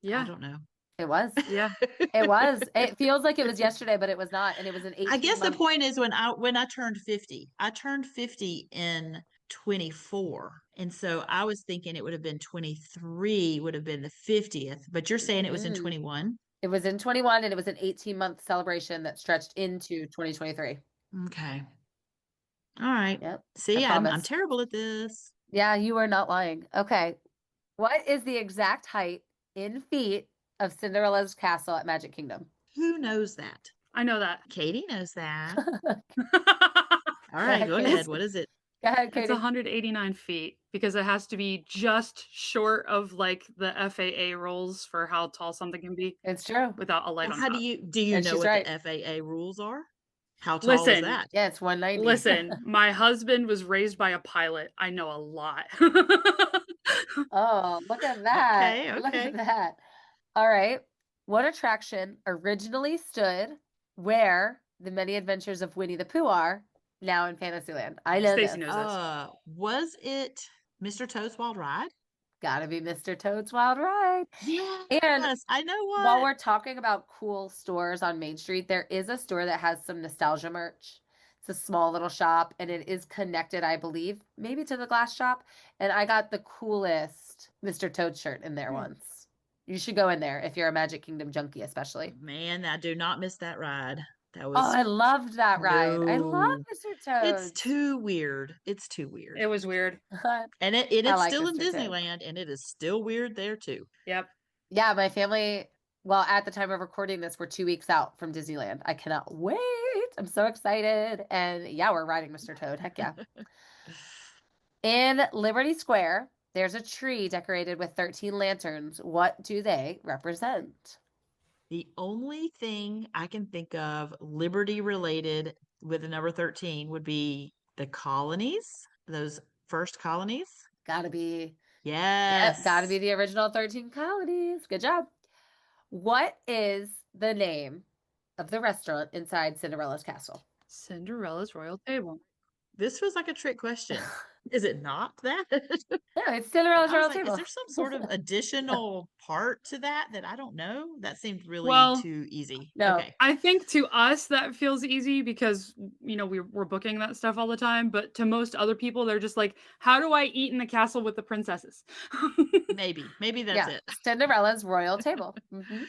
Yeah. don't know. It was. Yeah. It was. It feels like it was yesterday, but it was not. And it was an 18 I guess the month. point is when I turned 50. I turned 50 in 24. And so I was thinking it would have been 23 would have been the 50th, but you're saying it was in 21? It was in 21 and it was an 18-month celebration that stretched into 2023. Okay. All right. Yep. See, I I'm promise. terrible at this. Yeah, you are not lying. Okay. What is the exact height in feet of Cinderella's castle at Magic Kingdom? Who knows that? I know that. Katie knows that. Go All right, go Katie. ahead. What is it? Go ahead, It's Katie. 189 feet because it has to be just short of like the FAA rules for how tall something can be It's true. without a light Well, on how top. do you And know she's what right. the FAA rules are? How tall is Listen, that? Yeah, it's 190. listen, my husband was raised by a pilot. I know a lot. Oh, look at that. Okay, Look at okay. that. All right. What attraction originally stood where the many adventures of Winnie the Pooh are now in Fantasyland? I know Stacy this. knows this. Was it Mr. Toad's Wild Ride? Gotta be Mr. Toad's Wild Ride. And Yes, I know while what. we're talking about cool stores on Main Street, there is a store that has some nostalgia merch. It's a small little shop and it is connected, I believe, maybe to the glass shop. And I got the coolest Mr. Toad shirt in there once. You should go in there if you're a Magic Kingdom junkie, especially. Man, I do not miss that ride. That Oh, was I loved that ride. I love no. Mr. Toad's. It's too weird. It's too weird. It was weird. And I it's like still in Mr. Toad. Disneyland and it is still weird there too. Yep. Yeah, my family, well, at the time of recording this, we're 2 weeks out from Disneyland. I cannot wait. I'm so excited. And yeah, we're riding Mr. Toad. Heck yeah. In Liberty Square, there's a tree decorated with 13 lanterns. What do they represent? The only thing I can think of Liberty related with the number 13 would be the colonies, those first colonies. Gotta be. Yes. Yep, gotta be the original 13 colonies. Good job. What is the name of the restaurant inside Cinderella's castle? Cinderella's Royal Table. This was like a trick question. Is it not that? No, it's Cinderella's I was Royal like, Table. is there some sort of additional part to that I don't know? That seemed really Well, too easy. No. Okay. I think to us that feels easy because we're booking that stuff all the time, but to most other people they're just like, how do I eat in the castle with the princesses? Maybe that's it. Cinderella's Royal Table. Mhm.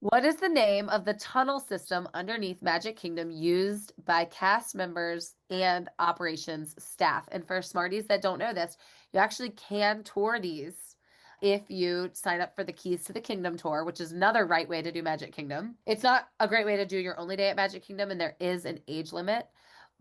What is the name of the tunnel system underneath Magic Kingdom used by cast members and operations staff? And for smarties that don't know this, you actually can tour these if you sign up for the Keys to the Kingdom tour, which is another right way to do Magic Kingdom. It's not a great way to do your only day at Magic Kingdom, and there is an age limit.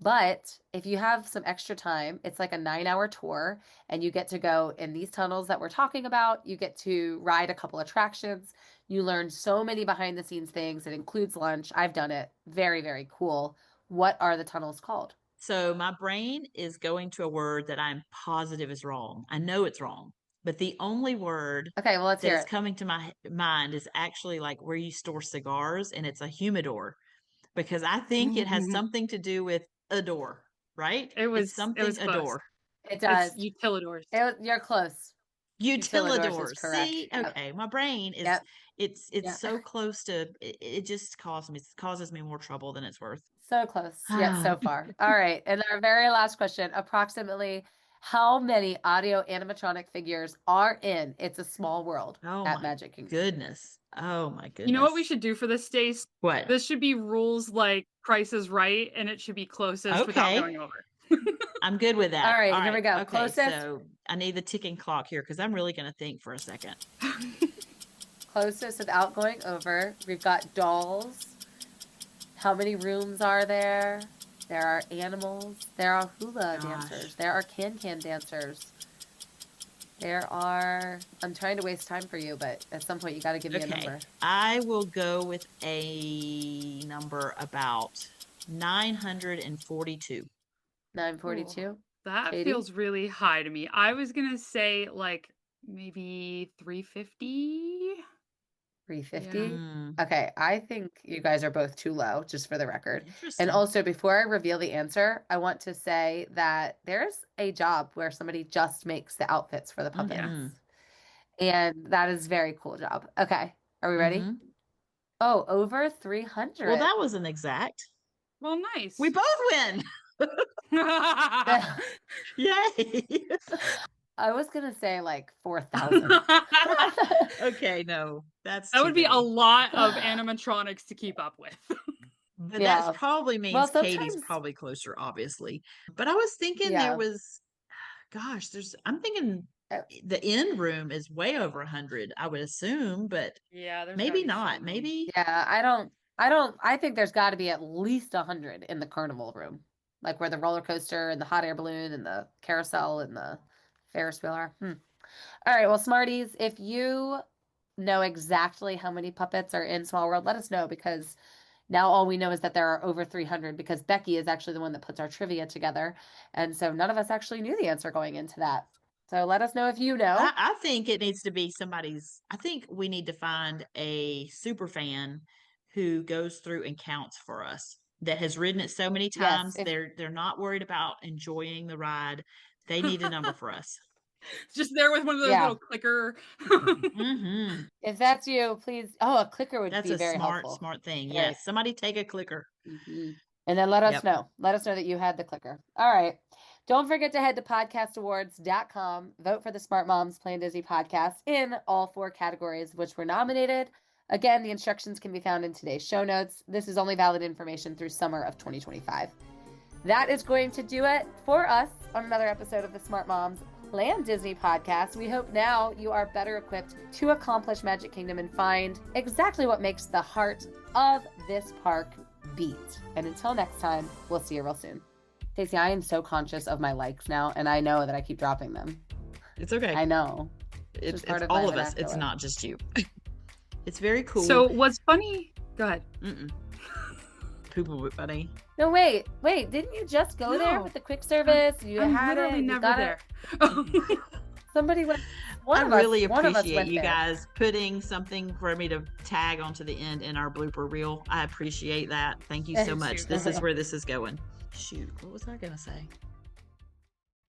But if you have some extra time, it's like a 9-hour tour, and you get to go in these tunnels that we're talking about. You get to ride a couple attractions. You learn so many behind the scenes things. It includes lunch. I've done it. Very, very cool. What are the tunnels called? So my brain is going to a word that I'm positive is wrong. I know it's wrong, but the only word Okay, well, let's that hear is it. coming to my mind is actually like where you store cigars, and it's a humidor, because I think it has something to do with adore, right? It was It's something close. adore. It does. It's utilidors. You're close. Utilidors is Utilidors. correct. See, Yep. okay, my brain is Yep. it's Yep. so close to it just causes me more trouble than it's worth. So close, yet so far. All right, and our very last question, approximately how many audio animatronic figures are in It's a Small World Oh at my Magic Kingdom? goodness. Oh my goodness. You know what we should do for this, Stace? What? This should be rules like Price is Right, and it should be closest without Okay. going over. I'm good with that. All right, here we go. Okay, Closest. so I need the ticking clock here because I'm really going to think for a second. Closest without going over. We've got dolls. How many rooms are there? There are animals. There are hula Gosh. dancers. There are can-can dancers. There are, I'm trying to waste time for you, but at some point you got to give me a number. I will go with a number about 942. 942. That Katie? feels really high to me. I was going to say like maybe 350. 350. Yeah. Mm, Okay, I think you guys are both too low, just for the record. interesting. And also, before I reveal the answer, I want to say that there's a job where somebody just makes the outfits for the puppets. Mhm. And that is a very cool job. Okay, are we ready? Mhm. Oh, over 300. Well, that was an exact. Well, nice. We both win. Yay. I was going to say like 4,000. Okay, no. That's That too would be a many. lot of animatronics to keep up with. But Yeah. that probably means Well, Katie's sometimes- probably closer, obviously. But I was thinking Yeah. there was, gosh, I'm thinking the end room is way over 100, I would assume, but Yeah, there's maybe gotta be not. some. Maybe. Yeah, I think there's got to be at least 100 in the carnival room, like where the roller coaster and the hot air balloon and the carousel and the Ferris wheel are. All right, well, Smarties, if you know exactly how many puppets are in Small World, let us know, because now all we know is that there are over 300, because Becky is actually the one that puts our trivia together. And so none of us actually knew the answer going into that. So let us know if you know. I think it needs to be I think we need to find a super fan who goes through and counts for us, that has ridden it so many Yes, times. if- They're not worried about enjoying the ride. They need a number for us. Just there with one of those Yeah. little clicker. Hmm. If that's you, please. Oh, a clicker would That's be a very smart, helpful. smart thing. Very. Yes. Somebody take a clicker. Mhm. And then let us Yep. know. Let us know that you had the clicker. All right. Don't forget to head to podcastawards.com. Vote for the Smart Moms Plain Disney podcast in all 4 categories which were nominated. Again, the instructions can be found in today's show notes. This is only valid information through summer of 2025. That is going to do it for us on another episode of the Smart Moms Plan Disney podcast. We hope now you are better equipped to accomplish Magic Kingdom and find exactly what makes the heart of this park beat. And until next time, we'll see you real soon. Stacy, I am so conscious of my likes now, and I know that I keep dropping them. It's okay. I know. It's part of all my of us. It's vernacular. not just you. It's very cool. So what's funny? Go ahead. People funny. No, wait. Didn't you just go there No. with the quick service? You I'm had literally it. You never got there. it. Somebody went. I really one of us appreciate went you there. guys putting something for me to tag onto the end in our blooper reel. I appreciate that. Thank you so much. Shoot. This is where this is going. Shoot, what was I going to say?